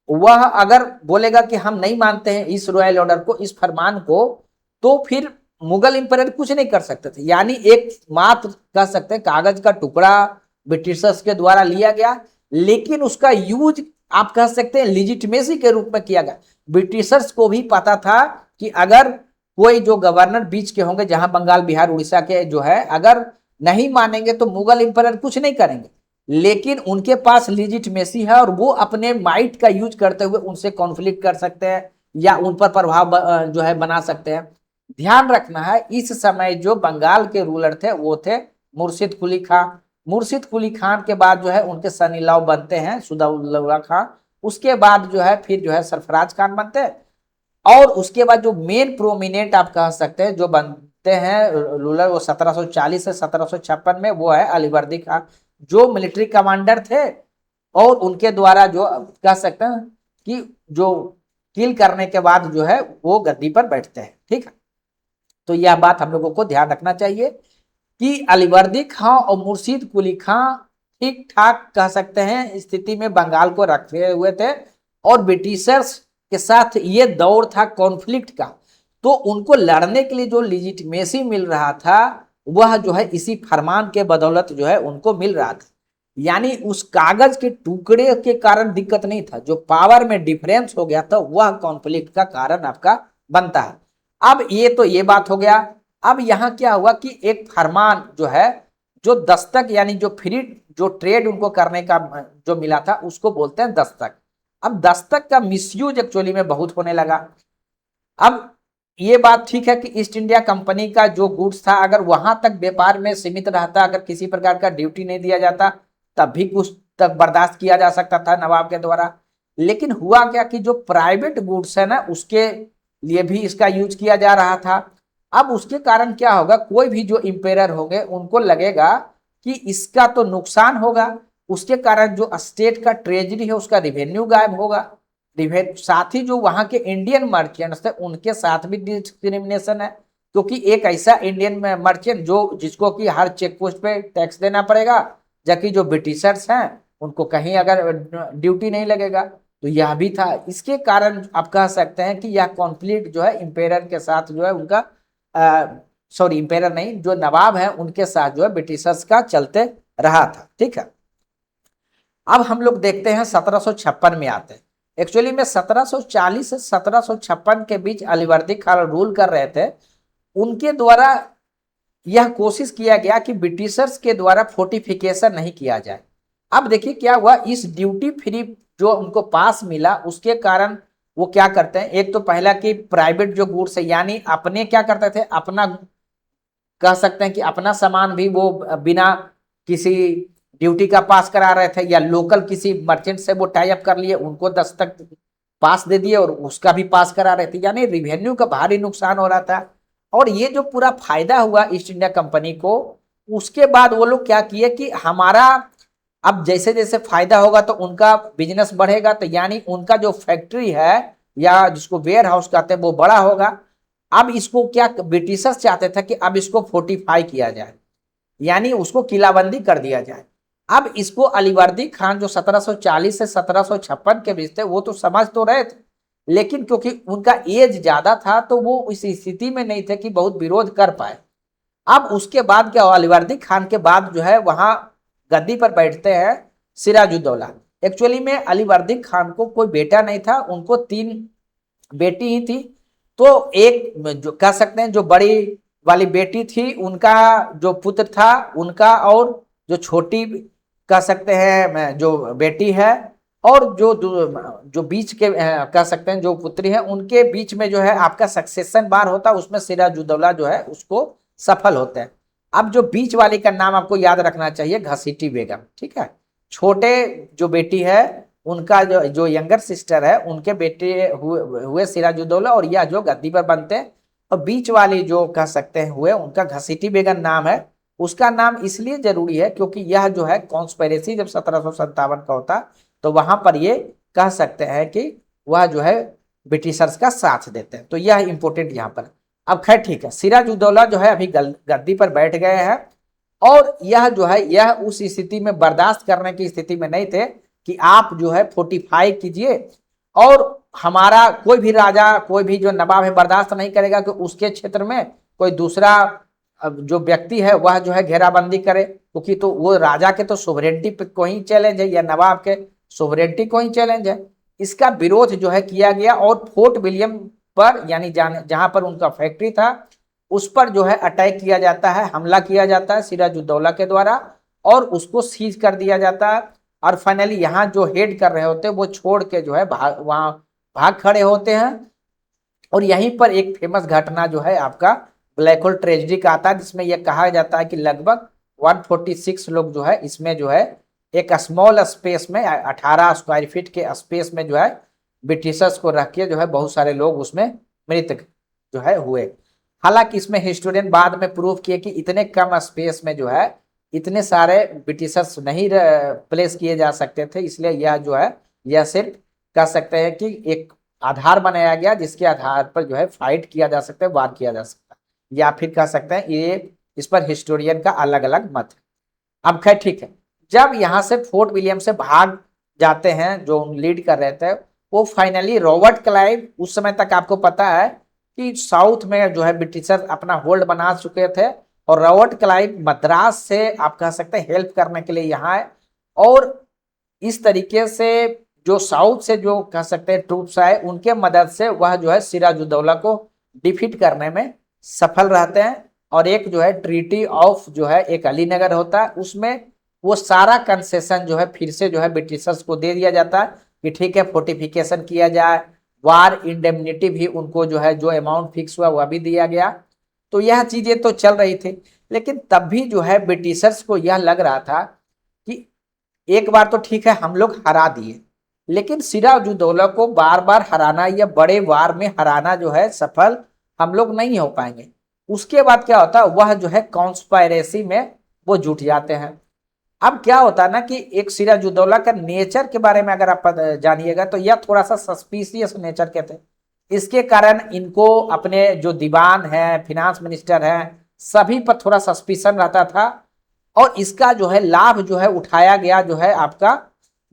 वह अगर बोलेगा कि हम नहीं मानते हैं इस रॉयल ऑर्डर को, इस फरमान को, तो फिर मुगल इंपेरियर कुछ नहीं कर सकते थे। यानी एक मात्र कह सकते हैं कागज का टुकड़ा ब्रिटिशर्स के द्वारा लिया गया, लेकिन उसका यूज आप कह सकते हैं लिजिटमेसी के रूप में किया गया। ब्रिटिशर्स को भी पता था कि अगर कोई जो गवर्नर बीच के होंगे, जहां बंगाल, बिहार, उड़ीसा के जो है अगर नहीं मानेंगे तो मुगल इंपेरियर कुछ नहीं करेंगे, लेकिन उनके पास लिजिटमेसी है और वो अपने माइट का यूज करते हुए उनसे कॉन्फ्लिक्ट कर सकते हैं या उन पर प्रभाव जो है बना सकते हैं। ध्यान रखना है इस समय जो बंगाल के रूलर थे वो थे मुर्शिद कुली खान। मुर्शिद कुली खान के बाद जो है उनके सन इन लॉ बनते हैं सुदौल्ला खान, उसके बाद जो है फिर जो है सरफराज खान बनते हैं, और उसके बाद जो मेन प्रोमिनेंट आप कह सकते हैं जो बनते हैं रूलर वो 1740 से 1756 में, वो है अलीवर्दी खान, जो मिलिट्री कमांडर थे और उनके द्वारा जो कह सकते हैं कि जो किल करने के बाद जो है वो गद्दी पर बैठते हैं, ठीक है। तो यह बात हम लोगों को ध्यान रखना चाहिए कि अलीवर्दी खां और मुर्शिद कुली खां ठीक ठाक कह सकते हैं स्थिति में बंगाल को रखे हुए थे, और ब्रिटिशर्स के साथ ये दौर था कॉन्फ्लिक्ट का, तो उनको लड़ने के लिए जो लिजिटमेसी मिल रहा था वह जो है इसी फरमान के बदौलत जो है उनको मिल रहा था। यानी उस कागज के टुकड़े के कारण दिक्कत नहीं था, जो पावर में डिफरेंस हो गया था वह कॉन्फ्लिक्ट का कारण आपका बनता है। अब ये तो ये बात हो गया। अब यहाँ क्या हुआ कि एक फरमान जो है जो दस्तक, यानी जो फ्री जो ट्रेड उनको करने का जो मिला था उसको बोलते हैं दस्तक। अब दस्तक का मिसयूज एक्चुअली में बहुत होने लगा। अब ये बात ठीक है कि ईस्ट इंडिया कंपनी का जो गुड्स था अगर वहां तक व्यापार में सीमित रहता, अगर किसी प्रकार का ड्यूटी नहीं दिया जाता तब भी कुछ तक बर्दाश्त किया जा सकता था नवाब के द्वारा। लेकिन हुआ क्या कि जो प्राइवेट गुड्स है ना उसके लिए भी इसका यूज किया जा रहा था। अब उसके कारण क्या होगा, कोई भी जो इंपेरियर होंगे उनको लगेगा कि इसका तो नुकसान होगा, उसके कारण जो स्टेट का ट्रेजरी है उसका रिवेन्यू गायब होगा। साथ ही जो वहां के इंडियन मर्चेंट्स थे उनके साथ भी डिस्क्रिमिनेशन है, क्योंकि एक ऐसा इंडियन मर्चेंट जो जिसको कि हर चेक पोस्ट पे टैक्स देना पड़ेगा, जबकि जो ब्रिटिशर्स हैं उनको कहीं अगर ड्यूटी नहीं लगेगा, तो यह भी था। इसके कारण आप कह सकते हैं कि यह कॉन्फ्लिक्ट जो है इंपेरियर के साथ जो है उनका सॉरी इंपेरियर नहीं, जो नवाब है उनके साथ जो है ब्रिटिशर्स का चलते रहा था, ठीक है। अब हम लोग देखते हैं 1756 में आते हैं। एक्चुअली में 1740 से 1756 के बीच अलीवर्दी खान रूल कर रहे थे। उनके द्वारा यह कोशिश किया गया कि ब्रिटिशर्स के द्वारा फोर्टिफिकेशन नहीं किया जाए। अब देखिए क्या हुआ, इस ड्यूटी फ्री जो उनको पास मिला उसके कारण वो क्या करते हैं, एक तो पहला कि प्राइवेट जो गुड्स है, यानी अपने क्या करते थे, अपना कह सकते हैं कि अपना सामान भी वो बिना किसी ड्यूटी का पास करा रहे थे, या लोकल किसी मर्चेंट से वो टाई अप कर लिए, उनको दस्तक पास दे दिए और उसका भी पास करा रहे थे, यानी रिवेन्यू का भारी नुकसान हो रहा था। और ये जो पूरा फायदा हुआ ईस्ट इंडिया कंपनी को, उसके बाद वो लोग क्या किए कि हमारा अब जैसे जैसे फायदा होगा तो उनका बिजनेस बढ़ेगा, तो यानी उनका जो फैक्ट्री है या जिसको वेयर हाउस कहते हैं वो बड़ा होगा। अब इसको क्या ब्रिटिशर्स चाहते थे कि अब इसको फोर्टिफाई किया जाए, यानी उसको किलाबंदी कर दिया जाए। अब इसको अलीवर्दी खान जो 1740 से 1756 के बीच थे वो तो समझ तो रहे थे, लेकिन क्योंकि उनका एज ज्यादा था तो वो इस स्थिति में नहीं थे कि बहुत विरोध कर पाए। अब उसके बाद क्या हुआ, अलीवर्दी खान के बाद जो है वहां गद्दी पर बैठते हैं सिराजुद्दौला। एक्चुअली में अलीवर्दी खान को कोई बेटा नहीं था, उनको 3 बेटी ही थी। तो एक जो कह सकते हैं जो बड़ी वाली बेटी थी उनका जो पुत्र था उनका, और जो छोटी कह सकते हैं जो बेटी है, और जो बीच के कह सकते हैं जो पुत्री है, उनके बीच में जो है आपका सक्सेशन बार होता है, उसमें सिराजुद्दौला जो है उसको सफल होते हैं। अब जो बीच वाली का नाम आपको याद रखना चाहिए, घसीटी बेगम, ठीक है। छोटे जो बेटी है उनका जो यंगर सिस्टर है उनके बेटे हुए सिराजुद्दौला, और यह जो गद्दी पर बनते हैं। और बीच वाली जो कह सकते हैं हुए उनका घसीटी बेगम नाम है। उसका नाम इसलिए जरूरी है क्योंकि यह जो है कॉन्स्पिरेसी जब 1757 का होता तो वहां पर ये कह सकते हैं कि वह जो है ब्रिटिशर्स का साथ देते हैं, तो यह इंपोर्टेंट यहाँ पर। अब खैर ठीक है, सिराजुद्दौला जो है अभी गद्दी पर बैठ गए हैं, और यह जो है यह उस स्थिति में बर्दाश्त करने की स्थिति में नहीं थे कि आप जो है फोर्टिफाई कीजिए, और हमारा कोई भी राजा कोई भी जो नवाब है बर्दाश्त नहीं करेगा कि उसके क्षेत्र में कोई दूसरा जो व्यक्ति है वह जो है घेराबंदी करे, क्योंकि तो वो राजा के तो सोवरेंटी पे को ही चैलेंज है या नवाब के सोवरेंटी को ही चैलेंज है। इसका विरोध जो है किया गया, और फोर्ट विलियम पर यानी जहां पर उनका फैक्ट्री था उस पर जो है अटैक किया जाता है, हमला किया जाता है सिराजुद्दौला के द्वारा, और उसको सीज कर दिया जाता है। और फाइनली यहाँ जो हेड कर रहे होते हैं वो छोड़ के जो है वहां भाग खड़े होते हैं। और यहीं पर एक फेमस घटना जो है आपका ब्लैक होल ट्रेजेडी का आता है, जिसमें यह कहा जाता है कि लगभग 146 लोग जो है इसमें जो है एक स्मॉल स्पेस में 18 स्क्वायर फीट के स्पेस में जो है ब्रिटिशर्स को रख के जो है बहुत सारे लोग उसमें मृत जो है हुए। हालांकि इसमें हिस्टोरियन बाद में प्रूव किए कि इतने कम स्पेस में जो है इतने सारे ब्रिटिशर्स नहीं प्लेस किए जा सकते थे, इसलिए यह जो है यह सिर्फ कह सकते हैं कि एक आधार बनाया गया जिसके आधार पर जो है फाइट किया जा सकता है, वार किया जा सकता है, या फिर कह सकते हैं ये इस पर हिस्टोरियन का अलग अलग मत है। अब खैर ठीक है, जब यहाँ से फोर्ट विलियम से भाग जाते हैं जो लीड कर रहे थे, वो फाइनली रॉबर्ट क्लाइव, उस समय तक आपको पता है कि साउथ में जो है ब्रिटिशर अपना होल्ड बना चुके थे, और रॉबर्ट क्लाइव मद्रास से आप कह सकते हैं हेल्प करने के लिए यहाँ आए, और इस तरीके से जो साउथ से जो कह सकते हैं ट्रूप्स आए उनके मदद से वह जो है सिराजुद्दौला को डिफीट करने में सफल रहते हैं। और एक जो है ट्रीटी ऑफ जो है एक अलीनगर होता है, उसमें वो सारा कंसेशन जो है फिर से जो है ब्रिटिशर्स को दे दिया जाता है कि ठीक है फोर्टिफिकेशन किया जाए, वार इंडेमनिटी भी उनको जो है जो अमाउंट फिक्स हुआ वह भी दिया गया। तो यह चीजें तो चल रही थी, लेकिन तब भी जो है ब्रिटिशर्स को यह लग रहा था कि एक बार तो ठीक है हम लोग हरा दिए, लेकिन सिराजुद्दौला को बार बार हराना या बड़े वार में हराना जो है सफल हम लोग नहीं हो पाएंगे। उसके बाद क्या होता है, वह जो है कॉन्स्पायरेसी में वो जुट जाते हैं। अब क्या होता है ना कि एक सिराजुद्दौला का नेचर के बारे में अगर आप जानिएगा तो यह थोड़ा सा सस्पिशियस नेचर के थे। इसके कारण इनको अपने जो दीवान है, फिनांस मिनिस्टर है, सभी पर थोड़ा सस्पिशन रहता था, और इसका जो है लाभ जो है उठाया गया जो है आपका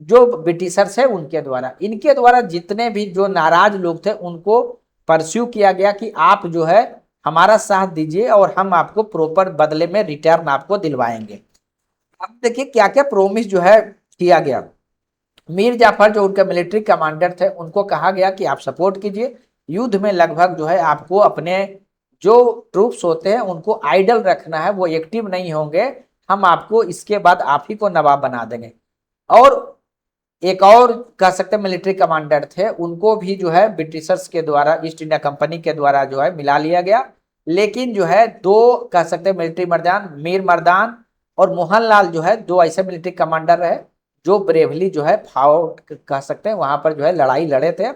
जो ब्रिटिशर्स है उनके द्वारा। इनके द्वारा जितने भी जो नाराज लोग थे उनको परस्यू किया गया कि आप जो है हमारा साथ दीजिए और हम आपको प्रॉपर बदले में रिटर्न आपको दिलवाएंगे। अब देखिए क्या क्या प्रोमिस जो है किया गया। मीर जाफर जो उनके मिलिट्री कमांडर थे उनको कहा गया कि आप सपोर्ट कीजिए, युद्ध में लगभग जो है आपको अपने जो ट्रूप्स होते हैं उनको आइडल रखना है, वो एक्टिव नहीं होंगे, हम आपको इसके बाद आप ही को नवाब बना देंगे। और एक और कह सकते हैं मिलिट्री कमांडर थे, उनको भी जो है ब्रिटिशर्स के द्वारा, ईस्ट इंडिया कंपनी के द्वारा जो है मिला लिया गया। लेकिन जो है दो कह सकते हैं मिलिट्री मर्दान, मीर मर्दान और मोहनलाल जो है, दो ऐसे मिलिट्री कमांडर रहे जो ब्रेवली जो है फाउट कह सकते हैं वहां पर जो है लड़ाई लड़े थे।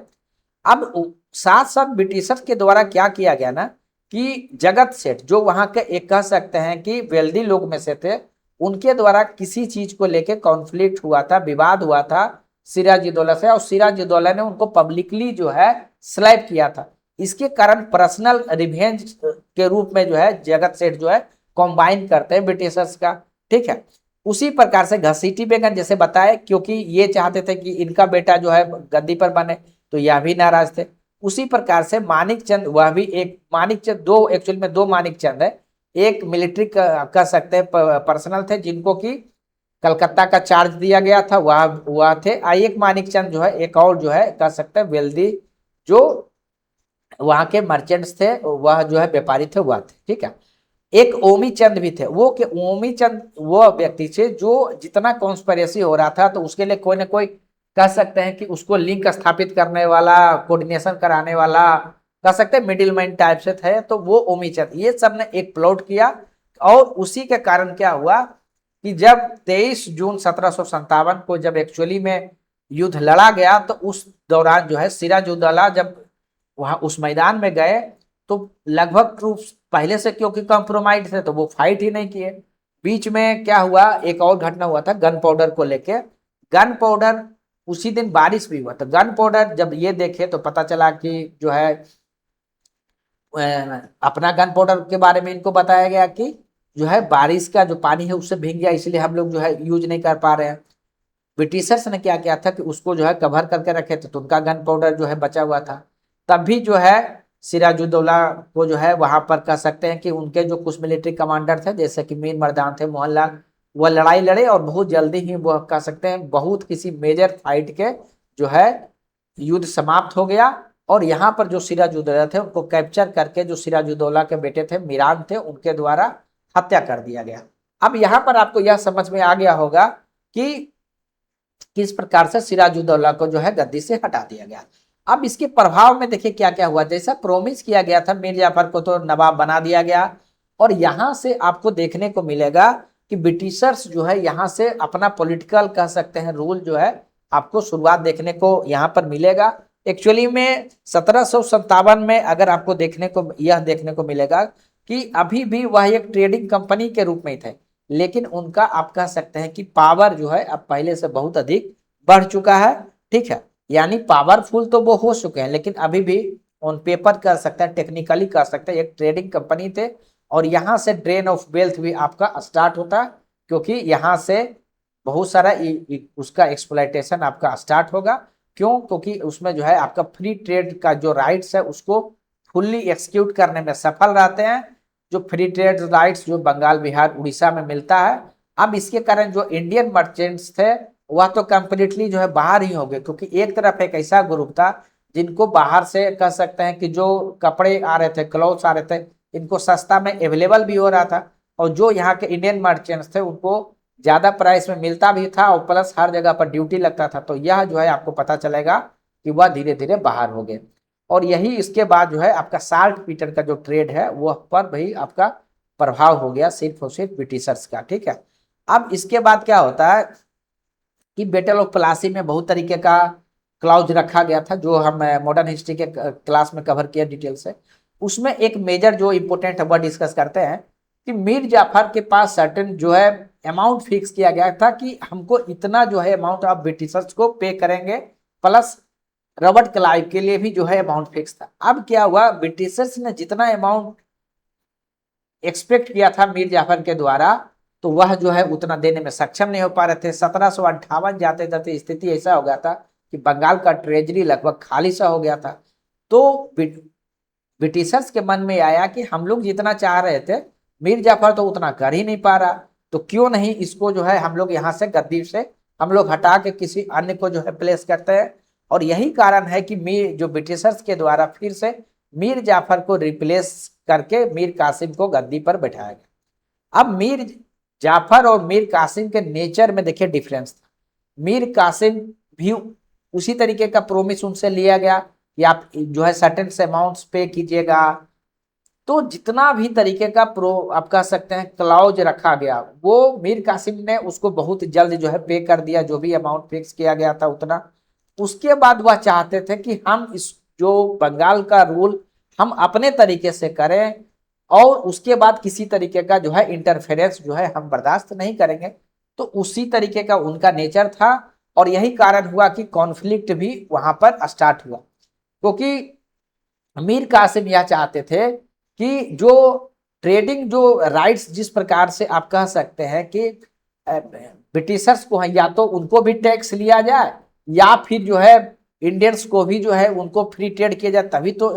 अब साथ साथ ब्रिटिशर्स के द्वारा क्या किया गया ना कि जगत सेठ जो वहां के एक कह सकते हैं कि वेल्दी लोग में से थे, उनके द्वारा किसी चीज को लेके कॉन्फ्लिक्ट हुआ था, विवाद हुआ था सिराजुद्दौला से, और सिराजुद्दौला ने उनको पब्लिकली जो है स्लैप किया था। इसके कारण पर्सनल रिवेंज के रूप में जो है जगत सेठ जो है कॉम्बाइन करते हैं ब्रिटिशर्स का, ठीक है। उसी प्रकार से घसीटी बेगम जैसे बताए, क्योंकि ये चाहते थे कि इनका बेटा जो है गद्दी पर बने, तो यह भी नाराज थे। उसी प्रकार से मानिक चंद, वह भी एक मानिक चंद, दो एक्चुअल में दो मानिक चंद है, एक मिलिट्री कह सकते हैं पर्सनल थे जिनको कि कलकत्ता का चार्ज दिया गया था, वह थे। एक मानिक चंद जो है एक और जो है कह सकते हैं वेल्दी जो वहां के मर्चेंट्स थे, वह जो है व्यापारी थे, वह थे, ठीक है। एक ओमी चंद भी थे, वो के ओमी चंद वो व्यक्ति थे जो जितना कॉन्स्पिरेसी हो रहा था तो उसके लिए कोई ना कोई कह सकते हैं कि उसको लिंक स्थापित करने वाला, कोऑर्डिनेशन कराने वाला, कह सकते हैं मिडिल मैन टाइप से थे, तो वो ओमी चंद, ये सब ने एक प्लॉट किया। और उसी के कारण क्या हुआ कि जब 23 जून 1757 को जब एक्चुअली में युद्ध लड़ा गया, तो उस दौरान जो है सिराजुद्दौला जब वहां उस मैदान में गए तो लगभग ट्रूप्स पहले से क्योंकि कॉम्प्रोमाइज थे तो वो फाइट ही नहीं किए। बीच में क्या हुआ, एक और घटना हुआ था गन पाउडर को लेके। गन पाउडर, उसी दिन बारिश भी हुआ था। गन पाउडर जब ये देखे तो पता चला कि जो है अपना गन पाउडर के बारे में इनको बताया गया कि जो है बारिश का जो पानी है उससे भीग गया, इसलिए हम लोग जो है यूज नहीं कर पा रहे हैं। ब्रिटिशर्स ने क्या किया था कि उसको जो है कवर करके रखे थे, तो उनका गन पाउडर जो है बचा हुआ था। तब भी जो है सिराजुद्दौला को जो है वहां पर कह सकते हैं कि उनके जो कुछ मिलिट्री कमांडर थे जैसे कि मीर मर्दान थे, मोहनलाल, वह लड़ाई लड़े और बहुत जल्दी ही वह कह सकते हैं बहुत किसी मेजर फाइट के जो है युद्ध समाप्त हो गया। और यहाँ पर जो सिराजुद्दौला थे उनको कैप्चर करके जो सिराजुद्दौला के बेटे थे मीरान थे, उनके द्वारा हत्या कर दिया गया। अब यहाँ पर आपको यह समझ में आ गया होगा कि किस प्रकार से सिराजुद्दौला को जो है गद्दी से हटा दिया गया। अब इसके प्रभाव में देखिए क्या क्या हुआ। जैसा प्रोमिस किया गया था मीर जाफर को तो नवाब बना दिया गया, और यहां से आपको देखने को मिलेगा कि ब्रिटिशर्स जो है यहां से अपना पॉलिटिकल कह सकते हैं रूल जो है आपको शुरुआत देखने को यहां पर मिलेगा। एक्चुअली में 1757 में अगर आपको देखने को यह देखने को मिलेगा कि अभी भी वह एक ट्रेडिंग कंपनी के रूप में ही थे, लेकिन उनका आप कह सकते हैं कि पावर जो है अब पहले से बहुत अधिक बढ़ चुका है, ठीक है। यानी पावरफुल तो वो हो चुके हैं, लेकिन अभी भी ऑन पेपर कर सकते हैं, टेक्निकली कर सकते हैं, एक ट्रेडिंग कंपनी थे। और यहाँ से ड्रेन ऑफ वेल्थ भी आपका स्टार्ट होता है, क्योंकि यहाँ से बहुत सारा उसका एक्सप्लॉयटेशन आपका स्टार्ट होगा। क्यों? क्योंकि उसमें जो है आपका फ्री ट्रेड का जो राइट्स है उसको फुल्ली एक्सिक्यूट करने में सफल रहते हैं, जो फ्री ट्रेड राइट्स जो बंगाल, बिहार, उड़ीसा में मिलता है। अब इसके कारण जो इंडियन मर्चेंट्स थे वह तो कंप्लीटली जो है बाहर ही हो गए, क्योंकि एक तरफ एक ऐसा ग्रुप था जिनको बाहर से कह सकते हैं कि जो कपड़े आ रहे थे, क्लॉथ्स आ रहे थे, इनको सस्ता में अवेलेबल भी हो रहा था, और जो यहाँ के इंडियन मर्चेंट्स थे उनको ज्यादा प्राइस में मिलता भी था, और प्लस हर जगह पर ड्यूटी लगता था। तो यह जो है आपको पता चलेगा कि वह धीरे धीरे बाहर हो गए। और यही इसके बाद जो है आपका साल्ट पीटर का जो ट्रेड है वह पर भी आपका प्रभाव हो गया, सिर्फ और सिर्फ ब्रिटिशर्स का, ठीक है। अब इसके बाद क्या होता है कि बैटल ऑफ प्लासी में बहुत तरीके का क्लाउज रखा गया था, जो हम मॉडर्न हिस्ट्री के क्लास में कवर किया डिटेल से। उसमें एक मेजर जो इंपोर्टेंट है वह डिस्कस करते हैं कि मीर जाफर के पास सर्टेन जो है अमाउंट फिक्स किया गया था कि हमको इतना जो है अमाउंट आप ब्रिटिशर्स को पे करेंगे, प्लस रॉबर्ट क्लाइव के लिए भी जो है अमाउंट फिक्स था। अब क्या हुआ, ब्रिटिशर्स ने जितना अमाउंट एक्सपेक्ट किया था मीर जाफर के द्वारा, तो वह जो है उतना देने में सक्षम नहीं हो पा रहे थे। 1758 जाते जाते स्थिति ऐसा हो गया था कि बंगाल का ट्रेजरी लगभग खाली सा हो गया था। तो ब्रिटिशर्स के मन में आया कि हम लोग जितना चाह रहे थे मीर जाफर तो उतना कर ही नहीं पा रहा, तो क्यों नहीं इसको जो है हम लोग यहाँ से गद्दी से हम लोग हटा के किसी अन्य को जो है प्लेस करते हैं। और यही कारण है कि मीर जो ब्रिटिशर्स के द्वारा फिर से मीर जाफर को रिप्लेस करके मीर कासिम को गद्दी पर बैठाया गया। अब मीर जाफर और मीर कासिम के नेचर में देखिए डिफरेंस था। मीर कासिम भी उसी तरीके का प्रोमिस उनसे लिया गया कि आप जो है सर्टेन अमाउंट्स पे कीजिएगा। तो जितना भी तरीके का प्रो आप कह सकते हैं क्लाउज रखा गया, वो मीर कासिम ने उसको बहुत जल्द जो है पे कर दिया, जो भी अमाउंट फिक्स किया गया था उतना। उसके बाद वह चाहते थे कि हम इस जो बंगाल का रूल हम अपने तरीके से करें, और उसके बाद किसी तरीके का जो है इंटरफेरेंस जो है हम बर्दाश्त नहीं करेंगे। तो उसी तरीके का उनका नेचर था, और यही कारण हुआ कि कॉन्फ्लिक्ट भी वहां पर स्टार्ट हुआ, क्योंकि मीर कासिम यह चाहते थे कि जो ट्रेडिंग जो राइट्स जिस प्रकार से आप कह सकते हैं कि ब्रिटिशर्स को है, या तो उनको भी टैक्स लिया जाए, या फिर जो है इंडियंस को भी जो है उनको फ्री ट्रेड किया जाए, तभी तो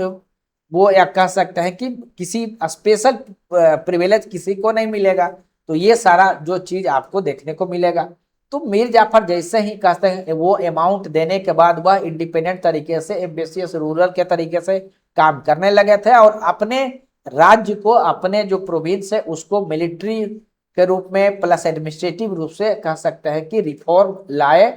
वो या कह सकते हैं कि किसी स्पेशल प्रिविलेज किसी को नहीं मिलेगा। तो ये सारा जो चीज आपको देखने को मिलेगा। तो मीर जाफर जैसे ही कहते हैं वो अमाउंट देने के बाद वह इंडिपेंडेंट तरीके से एम्बेसियस रूरल के तरीके से काम करने लगे थे, और अपने राज्य को, अपने जो प्रोविंस है उसको मिलिट्री के रूप में प्लस एडमिनिस्ट्रेटिव रूप से कह सकते हैं कि रिफॉर्म लाए,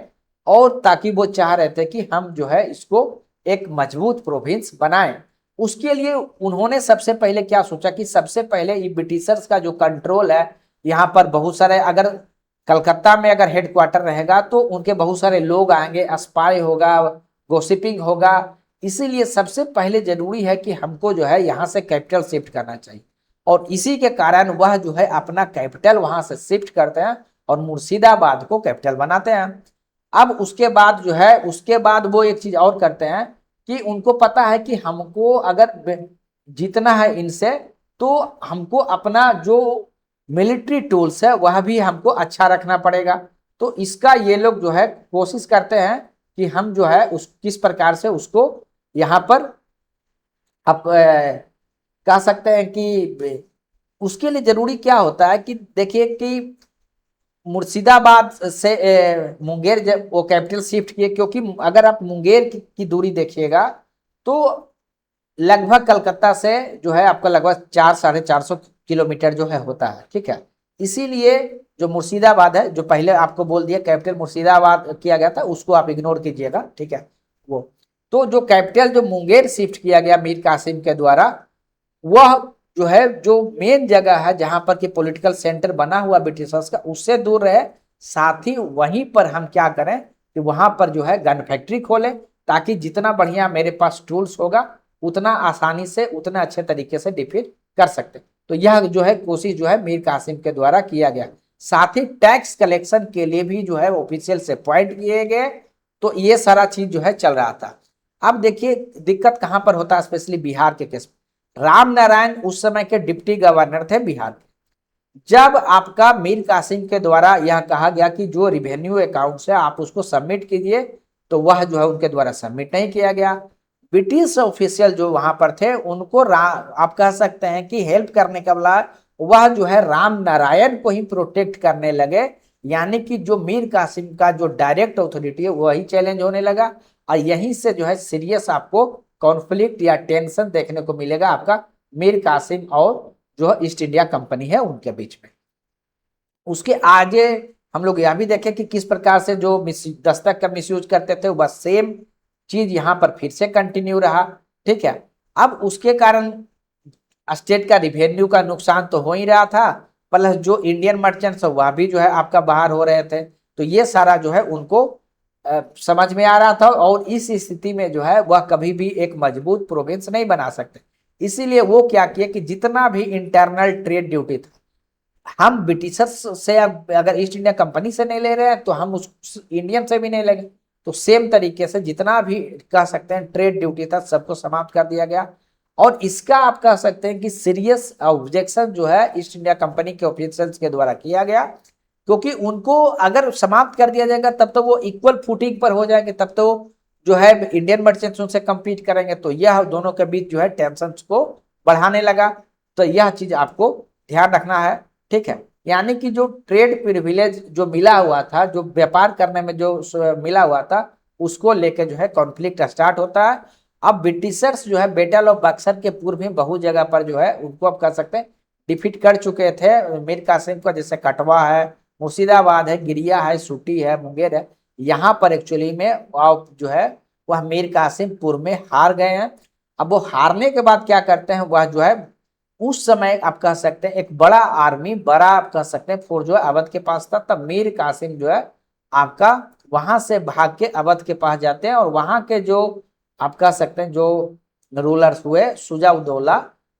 और ताकि वो चाह रहे थे कि हम जो है इसको एक मजबूत प्रोविंस बनाएं। उसके लिए उन्होंने सबसे पहले क्या सोचा कि सबसे पहले ये ब्रिटिशर्स का जो कंट्रोल है, यहाँ पर बहुत सारे, अगर कलकत्ता में अगर हेडक्वार्टर रहेगा तो उनके बहुत सारे लोग आएंगे, स्पाई होगा, गोसिपिंग होगा। इसीलिए सबसे पहले जरूरी है कि हमको जो है यहाँ से कैपिटल शिफ्ट करना चाहिए, और इसी के कारण वह जो है अपना कैपिटल वहां से शिफ्ट करते हैं और मुर्शिदाबाद को कैपिटल बनाते हैं। अब उसके बाद जो है, उसके बाद वो एक चीज और करते हैं कि उनको पता है कि हमको अगर जीतना है इनसे, तो हमको अपना जो मिलिट्री टूल्स है वह भी हमको अच्छा रखना पड़ेगा। तो इसका ये लोग जो है कोशिश करते हैं कि हम जो है उस किस प्रकार से उसको यहाँ पर आप कह सकते हैं कि उसके लिए जरूरी क्या होता है कि देखिए कि मुर्शिदाबाद से मुंगेर जब वो कैपिटल शिफ्ट किए, क्योंकि अगर आप मुंगेर की दूरी देखिएगा तो लगभग कलकत्ता से जो है आपका लगभग 400-450 किलोमीटर जो है होता है, ठीक है। इसीलिए जो मुर्शिदाबाद है, जो पहले आपको बोल दिया कैपिटल मुर्शिदाबाद किया गया था, उसको आप इग्नोर कीजिएगा, ठीक है। वो तो जो कैपिटल जो मुंगेर शिफ्ट किया गया मीर कासिम के द्वारा, वह जो है जो मेन जगह है जहां पर कि पॉलिटिकल सेंटर बना हुआ ब्रिटिशर्स का, उससे दूर रहे। साथ ही वहीं पर हम क्या करें कि वहां पर जो है गन फैक्ट्री खोलें, ताकि जितना बढ़िया मेरे पास टूल्स होगा उतना आसानी से, उतना अच्छे तरीके से डिफीट कर सकते। तो यह जो है कोशिश जो है मीर कासिम के द्वारा किया गया। साथ ही टैक्स कलेक्शन के लिए भी जो है ऑफिशियल से अपॉइंट किए गए। तो ये सारा चीज जो है चल रहा था। अब देखिए दिक्कत कहां पर होता है, स्पेशली बिहार के केस में। राम नारायण उस समय के डिप्टी गवर्नर थे बिहार के। जब आपका मीर कासिम के द्वारा यह कहा गया कि जो रिवेन्यू अकाउंट है आप उसको सबमिट कीजिए, तो वह जो है उनके द्वारा सबमिट नहीं किया गया। ब्रिटिश ऑफिशियल जो वहां पर थे उनको आप कह सकते हैं कि हेल्प करने का बदला वह जो है राम नारायण को ही प्रोटेक्ट करने लगे। यानी कि जो मीर कासिम का जो डायरेक्ट अथॉरिटी है वही चैलेंज होने लगा, और यहीं से जो है सीरियस आपको कॉन्फ्लिक्ट या टेंशन देखने को मिलेगा आपका मीर कासिम और जो ईस्ट इंडिया कंपनी है उनके बीच में। उसके आगे हम लोग यह भी देखें कि किस प्रकार से जो दस्तक का मिसयूज करते थे, बस सेम चीज यहां पर फिर से कंटिन्यू रहा, ठीक है। अब उसके कारण स्टेट का रिवेन्यू का नुकसान तो हो ही रहा था, प्लस जो इंडियन मर्चेंट्स वह भी जो है आपका बाहर हो रहे थे। तो ये सारा जो है उनको समझ में आ रहा था, और इस स्थिति में जो है वह कभी भी एक मजबूत प्रोविंस नहीं बना सकते। इसीलिए वो क्या किया कि जितना भी इंटरनल ट्रेड ड्यूटी था, हम ब्रिटिशर्स से अगर ईस्ट इंडिया कंपनी से नहीं ले रहे हैं तो हम उस इंडियन से भी नहीं लेंगे। तो सेम तरीके से जितना भी कह सकते हैं ट्रेड ड्यूटी था सबको समाप्त कर दिया गया। और इसका आप कह सकते हैं कि सीरियस ऑब्जेक्शन जो है ईस्ट इंडिया कंपनी के ऑफिशियल्स के द्वारा किया गया, क्योंकि उनको अगर समाप्त कर दिया जाएगा तब तो वो इक्वल फुटिंग पर हो जाएंगे, तब तो जो है इंडियन मर्चेंट्स उनसे कम्पीट करेंगे। तो यह दोनों के बीच जो है टेंशन को बढ़ाने लगा। तो यह चीज आपको ध्यान रखना है, ठीक है। यानी कि जो ट्रेड प्रिविलेज जो मिला हुआ था, जो व्यापार करने में जो मिला हुआ था, उसको लेकर जो है कॉन्फ्लिक्ट स्टार्ट होता है। अब ब्रिटिशर्स जो है बैटल ऑफ बक्सर के पूर्व में बहुत जगह पर जो है उनको आप कह सकते हैं डिफीट कर चुके थे मीर कासिम को, जैसे कटवा है, मुर्शिदाबाद है, गिरिया है, सूटी है, मुंगेर है। यहाँ पर एक्चुअली में आप जो है वह मीर कासिमपुर में हार गए हैं। अब वो हारने के बाद क्या करते हैं, वह जो है उस समय आप कह सकते हैं एक बड़ा आर्मी, बड़ा आप कह सकते हैं फोर्स जो है अवध के पास था। तब मीर कासिम जो है आपका वहां से भाग के अवध के पास जाते हैं और वहां के जो आप कह सकते हैं जो रूलर्स हुए सुजाउद्दौला,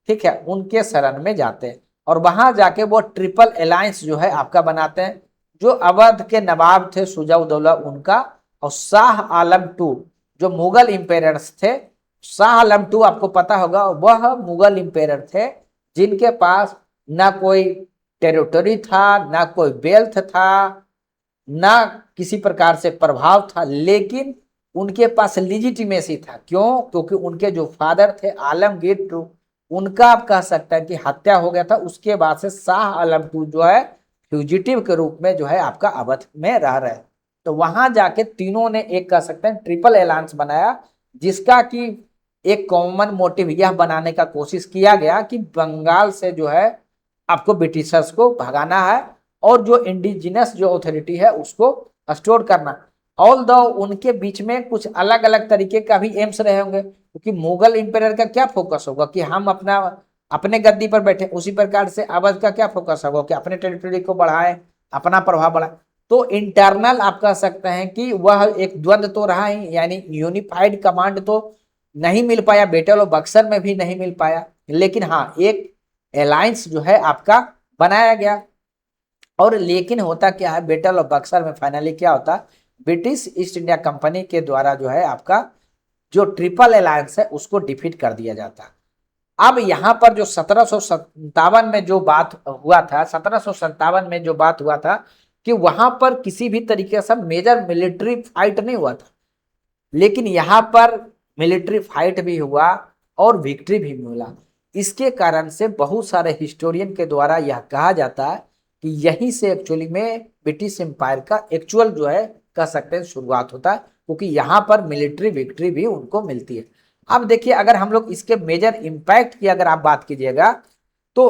ठीक है, उनके शरण में जाते हैं और वहां जाके वो ट्रिपल अलायंस जो है आपका बनाते हैं। जो अवध के नवाब थे सुजाउद्दौला उनका, और शाह आलम टू जो मुगल इंपेरर्स थे। शाह आलम टू आपको पता होगा वह मुगल इंपेरर थे जिनके पास ना कोई टेरिटरी था, ना कोई वेल्थ था, ना किसी प्रकार से प्रभाव था, लेकिन उनके पास लिजिटिमेसी था। क्यों? क्योंकि उनके जो फादर थे आलमगीर टू, उनका आप कह सकते हैं कि हत्या हो गया था। उसके बाद से शाह आलम टू जो है फ्यूजिटिव के रूप में जो है आपका अवध में रह रहे। तो वहां जाके तीनों ने एक कह सकते हैं ट्रिपल अलायंस बनाया, जिसका कि एक कॉमन मोटिव यह बनाने का कोशिश किया गया कि बंगाल से जो है आपको ब्रिटिशर्स को भगाना है और जो इंडिजिनस जो अथॉरिटी है उसको स्टोर करना। ऑल दो उनके बीच में कुछ अलग अलग तरीके का भी एम्स रहे होंगे, क्योंकि मुगल इंपेरियर का क्या फोकस होगा कि हम अपना अपने गद्दी पर बैठे, उसी प्रकार से अवध का क्या फोकस होगा कि अपने टेरिटरी को बढ़ाए, अपना प्रभाव बढ़ाए। तो इंटरनल आप कह सकते हैं कि वह एक द्वंद तो रहा ही, यानी यूनिफाइड कमांड तो नहीं मिल पाया, बैटल ऑफ बक्सर में भी नहीं मिल पाया, लेकिन हाँ एक अलायंस जो है आपका बनाया गया। और लेकिन होता क्या है, बैटल ऑफ बक्सर में फाइनली क्या होता, ब्रिटिश ईस्ट इंडिया कंपनी के द्वारा जो है आपका जो ट्रिपल अलायंस है उसको डिफीट कर दिया जाता। अब यहाँ पर जो 1757 में जो बात हुआ था, 1757 में जो बात हुआ था कि वहां पर किसी भी तरीके से मेजर मिलिट्री फाइट नहीं हुआ था, लेकिन यहाँ पर मिलिट्री फाइट भी हुआ और विक्ट्री भी मिला। इसके कारण से बहुत सारे हिस्टोरियन के द्वारा यह कहा जाता है कि यहीं से एक्चुअली में ब्रिटिश एम्पायर का एक्चुअल जो है कह सकते हैं शुरुआत होता है, क्योंकि यहाँ पर मिलिट्री विक्ट्री भी उनको मिलती है। अब देखिए अगर हम लोग इसके मेजर इंपैक्ट की अगर आप बात कीजिएगा तो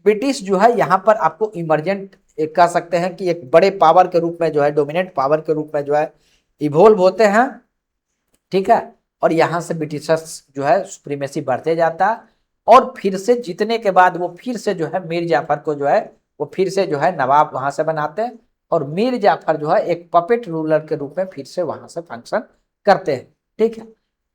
ब्रिटिश जो है यहाँ पर आपको इमरजेंट कह सकते हैं कि एक बड़े पावर के रूप में जो है, डोमिनेंट पावर के रूप में जो है इवोल्व होते हैं, ठीक है। और यहां से ब्रिटिशर्स जो है सुप्रीमेसी बढ़ते जाता है और फिर से जीतने के बाद वो फिर से जो है मीर जाफर को जो है वो फिर से जो है नवाब वहां से बनाते हैं और मीर जाफर जो है एक पपेट रूलर के रूप में फिर से वहां से फंक्शन करते हैं, ठीक है।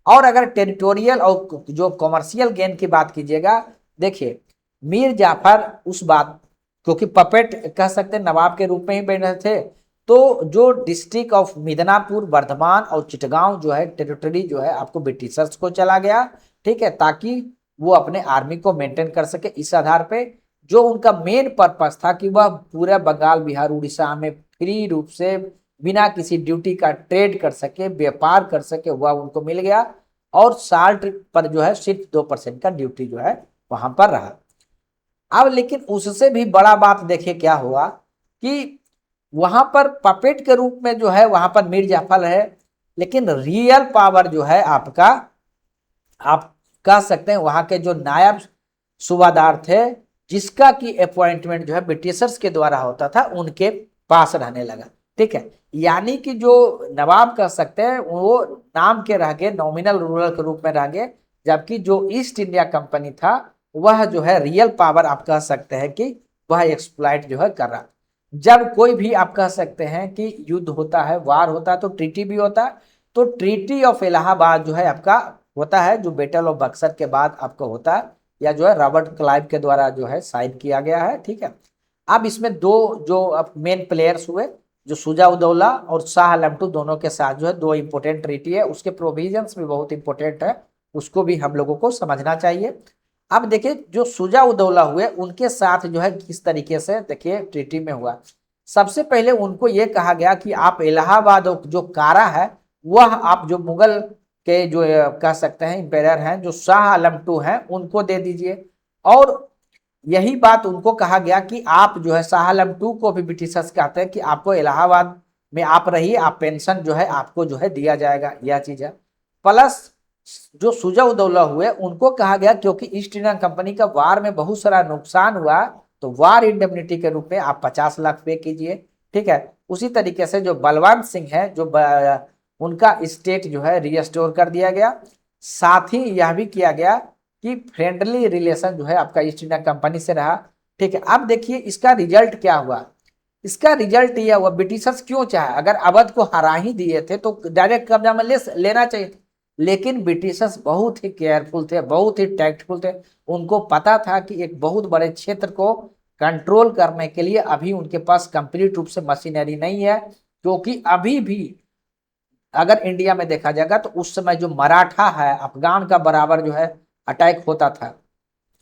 और अगर टेरिटोरियल और जो कॉमर्शियल गेन की बात कीजिएगा, देखिए मीर जाफर उस बात, क्योंकि पपेट कह सकते हैं नवाब के रूप में ही बन रहे थे, तो जो डिस्ट्रिक्ट ऑफ मिदनापुर, बर्धमान और चिटगांव जो है टेरिटरी जो है आपको ब्रिटिशर्स को चला गया, ठीक है, ताकि वो अपने आर्मी को मेंटेन कर सके। इस आधार पे जो उनका मेन पर्पस था कि वह पूरा बंगाल, बिहार, उड़ीसा में फ्री रूप से बिना किसी ड्यूटी का ट्रेड कर सके, व्यापार कर सके, वह उनको मिल गया। और साल्ट पर जो है सिर्फ 2% का ड्यूटी जो है वहां पर रहा। अब लेकिन उससे भी बड़ा बात देखिए क्या हुआ कि वहां पर पपेट के रूप में जो है वहां पर मीर जाफर है, लेकिन रियल पावर जो है आपका, आप कह सकते हैं वहां के जो नायब सूबादार थे, जिसका की अपॉइंटमेंट जो है ब्रिटिशर्स के द्वारा होता था, उनके पास रहने लगा, ठीक है। यानी कि जो नवाब कह सकते हैं वो नाम के रह गए, नॉमिनल रूलर के रूप में रह गए, जबकि जो ईस्ट इंडिया कंपनी था वह जो है रियल पावर आप कह सकते हैं कि वह एक्सप्लॉइट जो है कर रहा। जब कोई भी आप कह सकते हैं कि युद्ध होता है, वार होता है, तो ट्रीटी भी होता है। तो ट्रीटी ऑफ इलाहाबाद जो है आपका होता है, जो बैटल ऑफ बक्सर के बाद आपको होता है, या जो है रॉबर्ट क्लाइव के द्वारा जो है साइन किया गया है, ठीक है। अब इसमें दो जो मेन प्लेयर्स हुए, जो सुजाउद्दौला और शाह आलम टू, दोनों के साथ जो है दो इंपोर्टेंट ट्रीटी है, उसके प्रोविजंस भी बहुत इंपॉर्टेंट है, उसको भी हम लोगों को समझना चाहिए। अब देखिए जो सुजाउद्दौला हुए उनके साथ जो है किस तरीके से देखिए ट्रीटी में हुआ। सबसे पहले उनको यह कहा गया कि आप इलाहाबाद जो कारा है वह आप जो मुगल के जो कह सकते हैं इंपेरियर हैं, जो शाह आलम टू हैं, उनको दे दीजिए। और यही बात उनको कहा गया कि आप जो है शाह आलम टू को भी ब्रिटिशर्स कहते हैं कि आपको इलाहाबाद में आप रहिए, आप पेंशन जो है आपको जो है दिया जाएगा, यह चीज है। प्लस जो सुजाउद्दौला हुए उनको कहा गया क्योंकि ईस्ट इंडिया कंपनी का वार में बहुत सारा नुकसान हुआ, तो वार इंडेमनिटी के रूप में आप 50 लाख पे कीजिए, ठीक है। उसी तरीके से जो बलवंत सिंह है उनका स्टेट जो है रिस्टोर कर दिया गया। साथ ही यह भी किया गया कि फ्रेंडली रिलेशन जो है आपका ईस्ट इंडिया कंपनी से रहा। ठीक है, अब देखिए इसका रिजल्ट क्या हुआ। इसका रिजल्ट यह हुआ, ब्रिटिशर्स क्यों चाहे, अगर अवध को हरा ही दिए थे तो डायरेक्ट कब्जा में लेना चाहिए था। लेकिन ब्रिटिशर्स बहुत ही केयरफुल थे, बहुत ही टैक्टफुल थे। उनको पता था कि एक बहुत बड़े क्षेत्र को कंट्रोल करने के लिए अभी उनके पास कंप्लीट रूप से मशीनरी नहीं है, क्योंकि अभी भी अगर इंडिया में देखा जाएगा तो उस समय जो मराठा है अफगान का बराबर जो है अटैक होता था।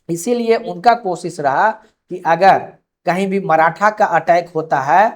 इसीलिए उनका कोशिश रहा कि अगर कहीं भी मराठा का अटैक होता है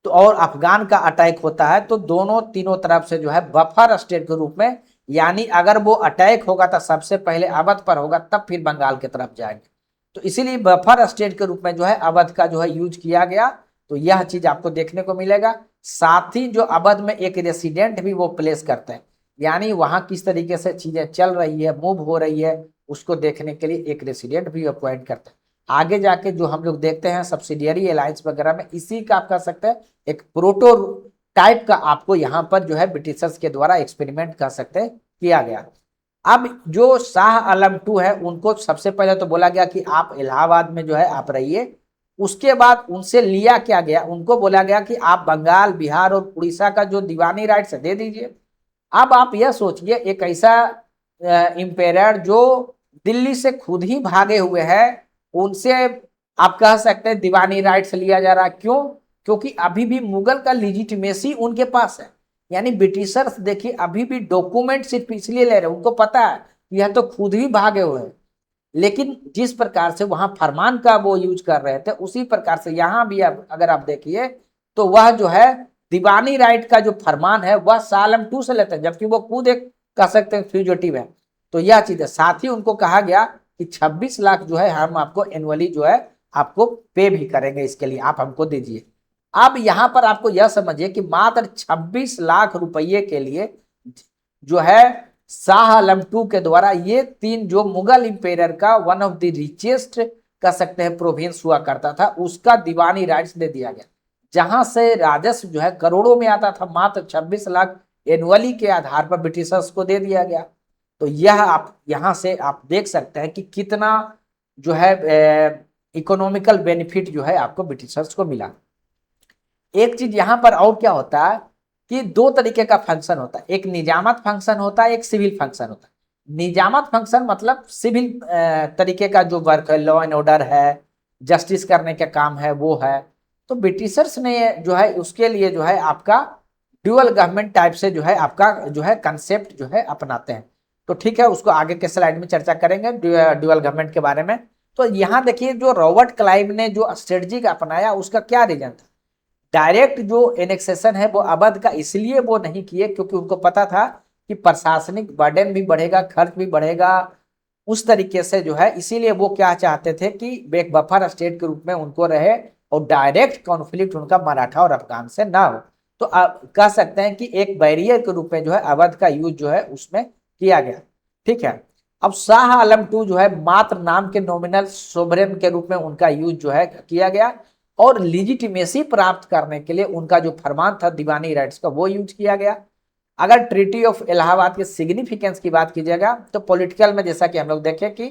तो और अफगान का अटैक होता है तो दोनों तीनों तरफ से जो है बफर स्टेट के रूप में, यानी अगर वो अटैक होगा तो सबसे पहले अवध पर होगा, तब फिर बंगाल की तरफ जाएंगे। तो इसीलिए बफर स्टेट के रूप में जो है अवध का जो है यूज किया गया। तो यह चीज आपको देखने को मिलेगा। साथ ही जो अवध में एक रेसिडेंट भी वो प्लेस करते हैं, यानी वहां किस तरीके से चीजें चल रही है, मूव हो रही है, उसको देखने के लिए एक रेसिडेंट भी अपॉइंट करते हैं। आगे जाके जो हम लोग देखते हैं सब्सिडियरी अलायंस वगैरह में, इसी का आप कह सकते हैं एक प्रोटो टाइप का आपको यहाँ पर जो है ब्रिटिशर्स के द्वारा एक्सपेरिमेंट कर सकते हैं किया गया। अब जो शाह आलम टू है उनको सबसे पहले तो बोला गया कि आप इलाहाबाद में जो है आप रहिए। उसके बाद उनसे लिया क्या गया, उनको बोला गया कि आप बंगाल, बिहार और उड़ीसा का जो दीवानी राइट्स दे दीजिए। अब आप यह सोचिए, एक ऐसा इंपेरर जो दिल्ली से खुद ही भागे हुए हैं, उनसे आप कह सकते हैं दीवानी राइट्स लिया जा रहा है। क्यों? क्योंकि अभी भी मुगल का लिजिटिमेसी उनके पास है। यानी ब्रिटिशर्स देखिए अभी भी डॉक्यूमेंट सिर्फ इसलिए ले रहे हैं, उनको पता है यह तो खुद ही भागे हुए हैं। लेकिन जिस प्रकार से वहां फरमान का वो यूज कर रहे थे, उसी प्रकार से यहां भी अगर आप देखिए तो वह जो है दीवानी राइट का जो फरमान है वह सालम टू से लेते हैं, जबकि वो खुद एक कह सकते हैं फ्यूजिटिव है। तो यह चीज है। साथ ही उनको कहा गया कि 26 लाख जो है हम आपको एनुअली जो है आपको पे भी करेंगे, इसके लिए आप हमको दीजिए। अब यहां पर आपको यह समझिए कि मात्र 26 लाख रुपये के लिए जो है शाह आलम टू के द्वारा ये तीन जो मुगल इंपेरियर का वन ऑफ द रिचेस्ट कह सकते हैं प्रोविंस हुआ करता था, उसका दीवानी राइट्स दे दिया गया, जहां से राजस्व जो है करोड़ों में आता था, मात्र 26 लाख एनुअली के आधार पर ब्रिटिशर्स को दे दिया गया। तो यह आप यहां से आप देख सकते हैं कि कितना जो है इकोनॉमिकल बेनिफिट जो है आपको ब्रिटिशर्स को मिला। एक चीज यहां पर और क्या होता है कि दो तरीके का फंक्शन होता है, एक निजामत फंक्शन होता है, एक सिविल फंक्शन होता है। निजामत फंक्शन मतलब सिविल तरीके का जो वर्क है, लॉ एंड ऑर्डर है, जस्टिस करने का काम है, वो है। तो ब्रिटिशर्स ने जो है उसके लिए जो है आपका ड्यूअल गवर्नमेंट टाइप से जो है आपका जो है कंसेप्ट जो है अपनाते हैं। तो ठीक है, उसको आगे के स्लाइड में चर्चा करेंगे ड्यूअल गवर्नमेंट के बारे में। तो यहाँ देखिए जो रॉबर्ट क्लाइव ने जो स्ट्रेटजी अपनाया उसका क्या रीजन था। डायरेक्ट जो एनेक्सेशन है वो अवध का इसलिए वो नहीं किए क्योंकि उनको पता था कि प्रशासनिक बर्डन भी बढ़ेगा, खर्च भी बढ़ेगा, उस तरीके से जो है। इसीलिए वो क्या चाहते थे कि एक बफर स्टेट के रूप में उनको रहे और डायरेक्ट कॉन्फ्लिक्ट उनका मराठा और अफगान से ना हो। तो आप कह सकते हैं कि एक बैरियर के रूप में जो है अवध का यूज जो है उसमें किया गया। ठीक है, अब शाह आलम टू जो है मात्र नाम के नॉमिनल सोवरेन के रूप में उनका यूज जो है किया गया, और लिजिटिमेसी प्राप्त करने के लिए उनका जो फरमान था दीवानी राइट्स का वो यूज किया गया। अगर ट्रीटी ऑफ इलाहाबाद के सिग्निफिकेंस की बात कीजिएगा तो पॉलिटिकल में जैसा कि हम लोग देखें कि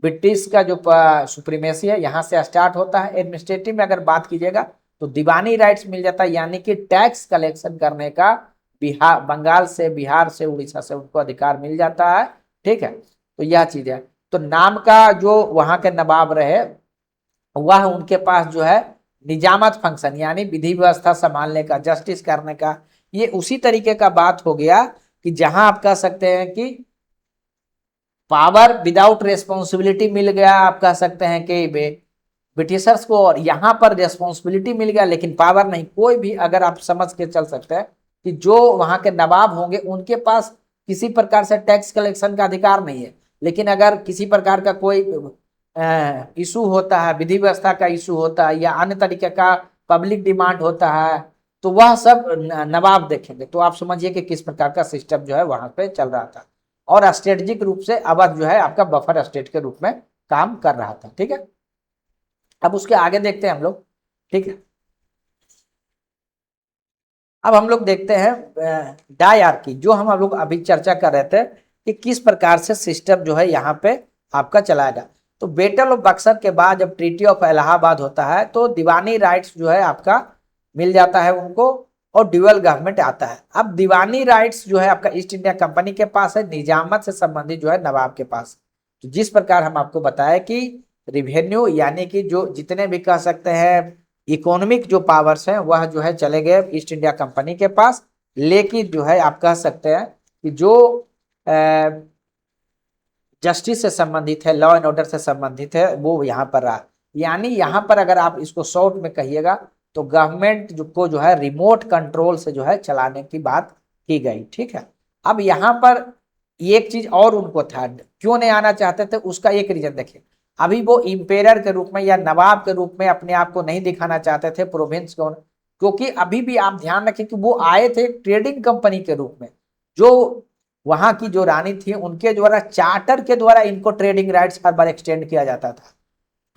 ब्रिटिश का जो सुप्रीमेसी है यहाँ से स्टार्ट होता है। एडमिनिस्ट्रेटिव में अगर बात कीजिएगा तो दीवानी राइट्स मिल जाता है, यानी कि टैक्स कलेक्शन करने का बिहार, बंगाल से, बिहार से, उड़ीसा से उनको अधिकार मिल जाता है। ठीक है, तो यह चीज है। तो नाम का जो वहां के नवाब रहे वह उनके पास जो है निजामत फंक्शन यानी विधि व्यवस्था संभालने का, जस्टिस करने का, ये उसी तरीके का बात हो गया कि जहां आप कह सकते हैं कि पावर विदाउट रेस्पॉन्सिबिलिटी मिल गया, आप कह सकते हैं कि ब्रिटिशर्स को, और यहां पर रेस्पॉन्सिबिलिटी मिल गया लेकिन पावर नहीं। कोई भी अगर आप समझ के चल सकते हैं कि जो वहां के नवाब होंगे उनके पास किसी प्रकार से टैक्स कलेक्शन का अधिकार नहीं है, लेकिन अगर किसी प्रकार का कोई इशू होता है, विधि व्यवस्था का इशू होता है या अन्य तरीके का पब्लिक डिमांड होता है, तो वह सब नवाब देखेंगे। तो आप समझिए कि किस प्रकार का सिस्टम जो है वहां पे चल रहा था, और स्ट्रेटेजिक रूप से अवध जो है आपका बफर स्टेट के रूप में काम कर रहा था। ठीक है, अब उसके आगे देखते हैं हम लोग। ठीक है, अब हम लोग देखते हैं डायआर्की, जो हम लोग अभी चर्चा कर रहे थे कि किस प्रकार से सिस्टम जो है यहाँ पे आपका चलाएगा। तो बैटल ऑफ बक्सर के बाद जब ट्रीटी ऑफ इलाहाबाद होता है तो दीवानी राइट्स जो है आपका मिल जाता है उनको, और ड्यूअल गवर्नमेंट आता है। अब दीवानी राइट्स जो है आपका ईस्ट इंडिया कंपनी के पास है, निजामत से संबंधित जो है नवाब के पास। तो जिस प्रकार हम आपको बताया कि रिवेन्यू यानी कि जो जितने भी कह सकते हैं इकोनॉमिक जो पावर्स हैं वह जो है चले गए ईस्ट इंडिया कंपनी के पास, लेकिन जो है आप कह सकते हैं कि जो जस्टिस से संबंधित है, लॉ एंड ऑर्डर से संबंधित है, वो यहाँ पर रहा। यानी यहाँ पर अगर आप इसको शॉर्ट में कहिएगा तो गवर्नमेंट को जो है रिमोट कंट्रोल से जो है चलाने की बात की गई। ठीक है, अब यहाँ पर एक चीज और उनको था, क्यों नहीं आना चाहते थे उसका एक रीजन देखिए। अभी वो इंपेरर के रूप में या नवाब के रूप में अपने आप को नहीं दिखाना चाहते थे प्रोविंस को, क्योंकि अभी भी आप ध्यान रखें कि वो आए थे ट्रेडिंग कंपनी के रूप में। जो वहां की जो रानी थी उनके द्वारा चार्टर के द्वारा इनको ट्रेडिंग राइट्स हर बार एक्सटेंड किया जाता था।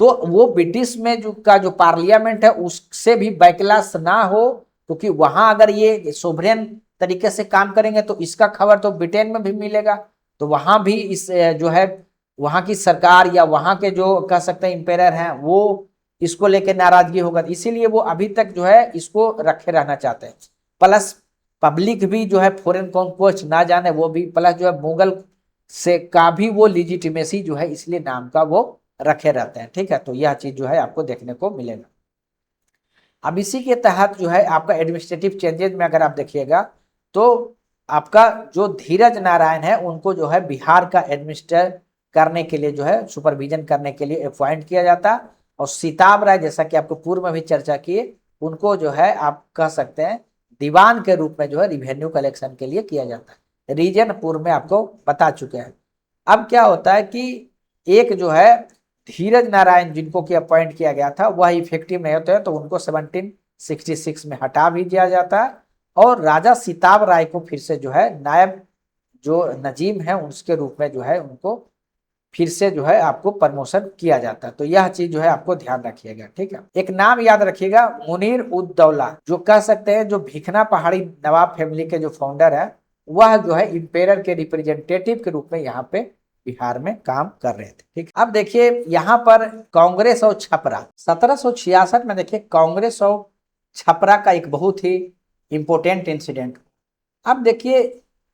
तो वो ब्रिटिश में जो पार्लियामेंट है उससे भी बैकलैश ना हो, क्योंकि वहां अगर ये सोवरेन तरीके से काम करेंगे तो इसका खबर तो ब्रिटेन में भी मिलेगा, तो वहां भी इस जो है वहां की सरकार या वहां के जो कह सकते हैं इंपेरर हैं वो इसको लेके नाराजगी होगा, इसीलिए वो अभी तक जो है इसको रखे रहना चाहते हैं। प्लस पब्लिक भी जो है फॉरेन कॉन्क्वेस्ट ना जाने वो भी, प्लस जो है मुगल से का भी वो लिजिटिमेसी जो है इसलिए नाम का वो रखे रहते हैं। ठीक है, तो यह चीज जो है आपको देखने को मिलेगा। अब इसी के तहत जो है आपका एडमिनिस्ट्रेटिव चेंजेस में अगर आप देखिएगा तो आपका जो धीरज नारायण है उनको जो है बिहार का एडमिनिस्ट्रेट करने के लिए जो है सुपरविजन करने के लिए अपॉइंट किया जाता, और सीताब राय जैसा कि आपको पूर्व में भी चर्चा किए उनको जो है आप कह सकते हैं दीवान के रूप में जो है रिवेन्यू कलेक्शन के लिए किया जाता है। रीजन पूर्व में आपको बता चुके हैं। अब क्या होता है कि एक जो है धीरज नारायण जिनको कि अपॉइंट किया गया था वह इफेक्टिव नहीं होते हैं, तो उनको 1766 में हटा भी दिया जाता है, और राजा सीताब राय को फिर से जो है नायब जो नजीम है उसके रूप में जो है उनको फिर से जो है आपको प्रमोशन किया जाता है। तो यह चीज जो है आपको ध्यान रखिएगा। ठीक है, एक नाम याद रखिएगा मुनीर उद दौला, जो कह सकते हैं जो भिखना पहाड़ी नवाब फैमिली के जो फाउंडर है वह जो है इंपेरर के रिप्रेजेंटेटिव के रूप में यहाँ पे बिहार में काम कर रहे थे। ठीक, अब देखिए यहाँ पर कांग्रेस और छपरा 1766 में देखिए कांग्रेस और छपरा का एक बहुत ही इंपॉर्टेंट इंसिडेंट। अब देखिए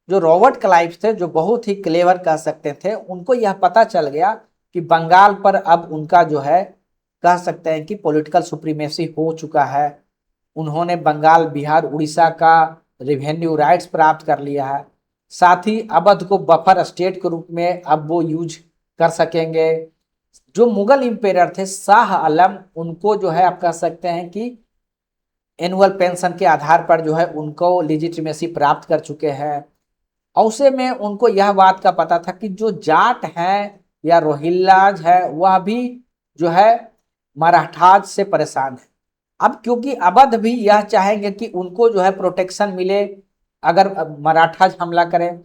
जो रॉबर्ट क्लाइव थे जो बहुत ही क्लेवर कह सकते थे, उनको यह पता चल गया कि बंगाल पर अब उनका जो है कह सकते हैं कि पॉलिटिकल सुप्रीमेसी हो चुका है। उन्होंने बंगाल, बिहार, उड़ीसा का रेवेन्यू राइट्स प्राप्त कर लिया है, साथ ही अवध को बफर स्टेट के रूप में अब वो यूज कर सकेंगे। जो मुगल इंपेरर थे शाह आलम, उनको जो है आप कह सकते हैं कि एनुअल पेंशन के आधार पर जो है उनको लिजिटिमेसी प्राप्त कर चुके हैं। औसे में उनको यह बात का पता था कि जो जाट है या रोहिल्लाज है वह भी जो है मराठाज से परेशान है। अब क्योंकि अवध भी यह चाहेंगे कि उनको जो है प्रोटेक्शन मिले अगर मराठाज हमला करें,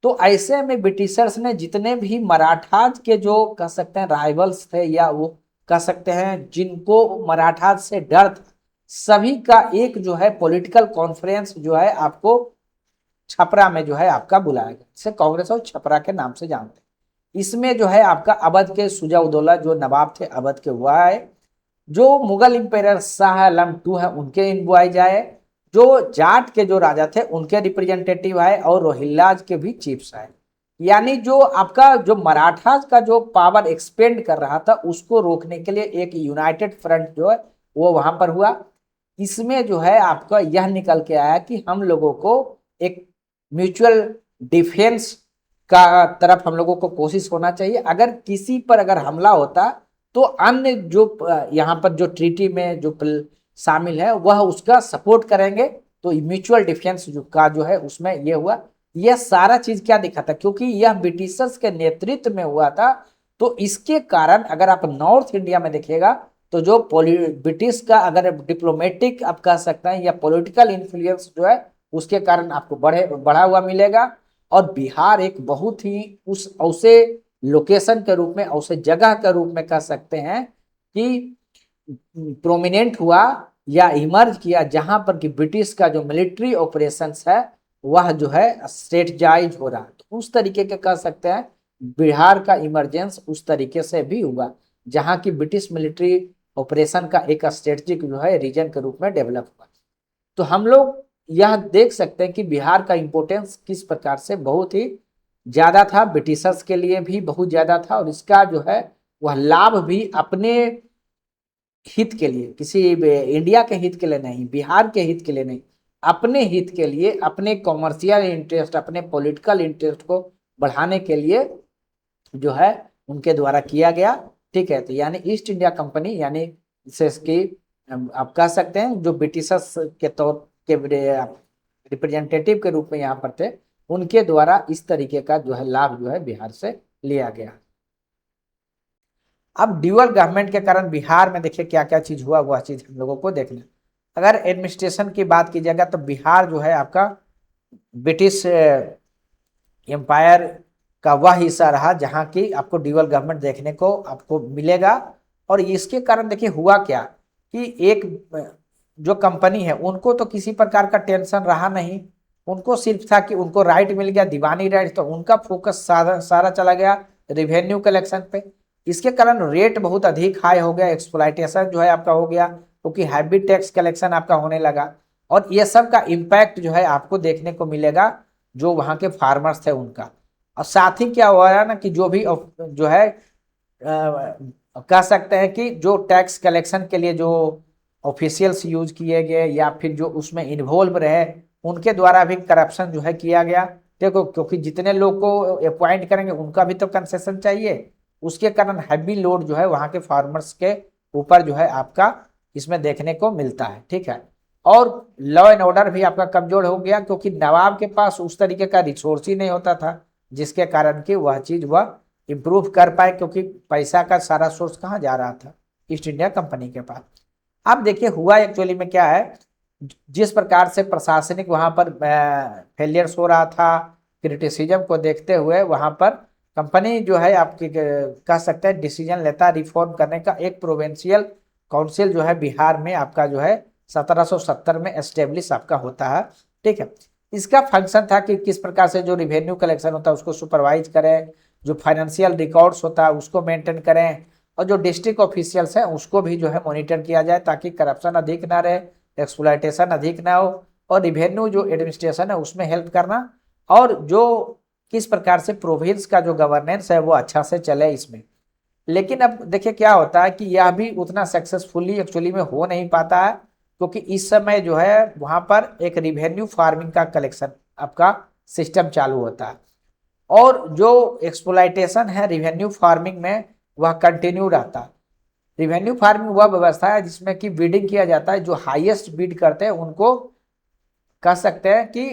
तो ऐसे में ब्रिटिशर्स ने जितने भी मराठाज के जो कह सकते हैं राइवल्स थे या वो कह सकते हैं जिनको मराठाज से डर था, सभी का एक जो है पॉलिटिकल कॉन्फ्रेंस जो है आपको छपरा में जो है आपका बुलाया गया, जिसे कांग्रेस और छपरा के नाम से जानते हैं। इसमें जो है आपका अवध के सुजा-उद-दौला जो नवाब थे अवध के वह आए, जो मुगल इंपेरर शाह आलम II है उनके इन्वॉइस आए, जो जाट के जो राजा थे उनके रिप्रेजेंटेटिव आए, और रोहिल्लाज के भी चीफ्स आए। यानी जो आपका जो मराठाज का जो पावर एक्सपेंड कर रहा था उसको रोकने के लिए एक यूनाइटेड फ्रंट जो है वो वहां पर हुआ। इसमें जो है आपका यह निकल के आया कि हम लोगों को एक म्यूचुअल डिफेंस का तरफ हम लोगों को कोशिश होना चाहिए। अगर किसी पर अगर हमला होता तो अन्य जो यहाँ पर जो ट्रीटी में जो शामिल है वह उसका सपोर्ट करेंगे, तो म्यूचुअल डिफेंस का जो है उसमें ये हुआ। यह सारा चीज क्या दिखा था, क्योंकि यह ब्रिटिशर्स के नेतृत्व में हुआ था, तो इसके कारण अगर आप नॉर्थ इंडिया में देखिएगा तो जो ब्रिटिश का अगर डिप्लोमेटिक आप कह सकते हैं या पॉलिटिकल इन्फ्लुएंस जो है उसके कारण आपको बढ़ा हुआ मिलेगा। और बिहार एक बहुत ही उस ऐसे लोकेशन के रूप में, ऐसे जगह के रूप में कह सकते हैं कि प्रोमिनेंट हुआ या इमर्ज किया जहां पर कि ब्रिटिश का जो मिलिट्री ऑपरेशंस है वह जो है स्ट्रेटजाइज हो रहा है। तो उस तरीके के कह सकते हैं बिहार का इमरजेंस उस तरीके से भी हुआ जहां की ब्रिटिश मिलिट्री ऑपरेशन का एक स्ट्रेटजिक जो है रीजन के रूप में डेवलप हुआ। तो हम लोग यह देख सकते हैं कि बिहार का इंपोर्टेंस किस प्रकार से बहुत ही ज्यादा था, ब्रिटिशर्स के लिए भी बहुत ज्यादा था, और इसका जो है वह लाभ भी अपने हित के लिए, किसी इंडिया के हित के लिए नहीं, बिहार के हित के लिए नहीं, अपने हित के लिए, अपने कॉमर्शियल इंटरेस्ट, अपने पॉलिटिकल इंटरेस्ट को बढ़ाने के लिए जो है उनके द्वारा किया गया। ठीक है, तो यानी ईस्ट इंडिया कंपनी यानी इसकी आप कह सकते हैं जो ब्रिटिशर्स के तौर के रिप्रेजेंटेटिव के रूप में यहाँ पर थे, उनके द्वारा इस तरीके का जो है लाभ जो है बिहार से लिया गया। अब ड्यूअल गवर्नमेंट के कारण बिहार में देखिए क्या क्या चीज हुआ, वह चीज हम लोगों को देखना। अगर एडमिनिस्ट्रेशन की बात की जाएगा तो बिहार जो है आपका ब्रिटिश एम्पायर का वह हिस्सा रहा जहां की आपको ड्यूअल गवर्नमेंट देखने को आपको मिलेगा। और इसके कारण देखिए हुआ क्या कि एक जो कंपनी है उनको तो किसी प्रकार का टेंशन रहा नहीं, उनको सिर्फ था कि उनको राइट मिल गया, दीवानी राइट, तो उनका फोकस सारा चला गया रिवेन्यू कलेक्शन पे। इसके कारण रेट बहुत अधिक हाई हो गया, एक्सप्लॉइटेशन जो है आपका हो गया, क्योंकि हैवी टैक्स कलेक्शन आपका होने लगा। और ये सब का इम्पैक्ट जो है आपको देखने को मिलेगा जो वहाँ के फार्मर्स थे उनका। और साथ ही क्या हुआ है ना कि जो भी जो है कह सकते हैं कि जो टैक्स कलेक्शन के लिए जो ऑफिशियल्स यूज किए गए या फिर जो उसमें इन्वॉल्व रहे उनके द्वारा भी करप्शन जो है किया गया। देखो क्योंकि जितने लोग को अपॉइंट करेंगे उनका भी तो कंसेशन चाहिए, उसके कारण हैवी लोड जो है वहां के फार्मर्स के ऊपर जो है आपका इसमें देखने को मिलता है। ठीक है, और लॉ एंड ऑर्डर भी आपका कमजोर हो गया क्योंकि नवाब के पास उस तरीके का रिसोर्स ही नहीं होता था जिसके कारण कि वह चीज वह इंप्रूव कर पाए, क्योंकि पैसा का सारा सोर्स कहाँ जा रहा था, ईस्ट इंडिया कंपनी के पास। अब देखिए हुआ एक्चुअली में क्या है, जिस प्रकार से प्रशासनिक वहां पर फेलियर्स हो रहा था, क्रिटिसिज्म को देखते हुए वहां पर कंपनी जो है आपकी कह सकते हैं डिसीजन लेता रिफॉर्म करने का। एक प्रोविंशियल काउंसिल जो है बिहार में आपका जो है 1770 में एस्टेब्लिश आपका होता है। ठीक है, इसका फंक्शन था कि किस प्रकार से जो रिवेन्यू कलेक्शन होता है उसको सुपरवाइज करें, जो फाइनेंशियल रिकॉर्ड्स होता है उसको मेंटेन करें, और जो डिस्ट्रिक्ट ऑफिशियल्स हैं उसको भी जो है मॉनिटर किया जाए ताकि करप्शन अधिक ना रहे, एक्सप्लॉइटेशन अधिक ना हो, और रिवेन्यू जो एडमिनिस्ट्रेशन है उसमें हेल्प करना, और जो किस प्रकार से प्रोविंस का जो गवर्नेंस है वो अच्छा से चले इसमें। लेकिन अब देखिए क्या होता है कि यह भी उतना सक्सेसफुली एक्चुअली में हो नहीं पाता है, क्योंकि इस समय जो है वहां पर एक रिवेन्यू फार्मिंग का कलेक्शन आपका सिस्टम चालू होता है, और जो एक्सप्लॉइटेशन है रिवेन्यू फार्मिंग में वह कंटिन्यू रहता है। रिवेन्यू फार्मिंग वह व्यवस्था है जिसमें कि बिडिंग किया जाता है, जो हाईएस्ट बिड करते हैं उनको कह सकते हैं कि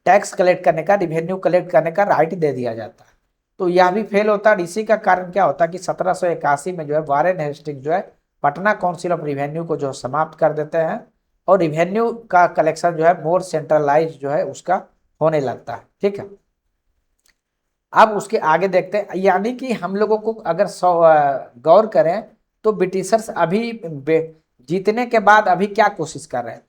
टैक्स कलेक्ट करने का, रिवेन्यू कलेक्ट करने का राइट दे दिया जाता है। तो यह भी फेल होता है। इसी का कारण क्या होता है कि 1781 में जो है वारेन हेस्टिंग जो है पटना काउंसिल ऑफ रिवेन्यू को जो समाप्त कर देते हैं, और रिवेन्यू का कलेक्शन जो है मोर सेंट्रलाइज जो है उसका होने लगता है। ठीक है, अब उसके आगे देखते हैं, यानी कि हम लोगों को अगर गौर करें तो ब्रिटिशर्स अभी जीतने के बाद अभी क्या कोशिश कर रहे हैं।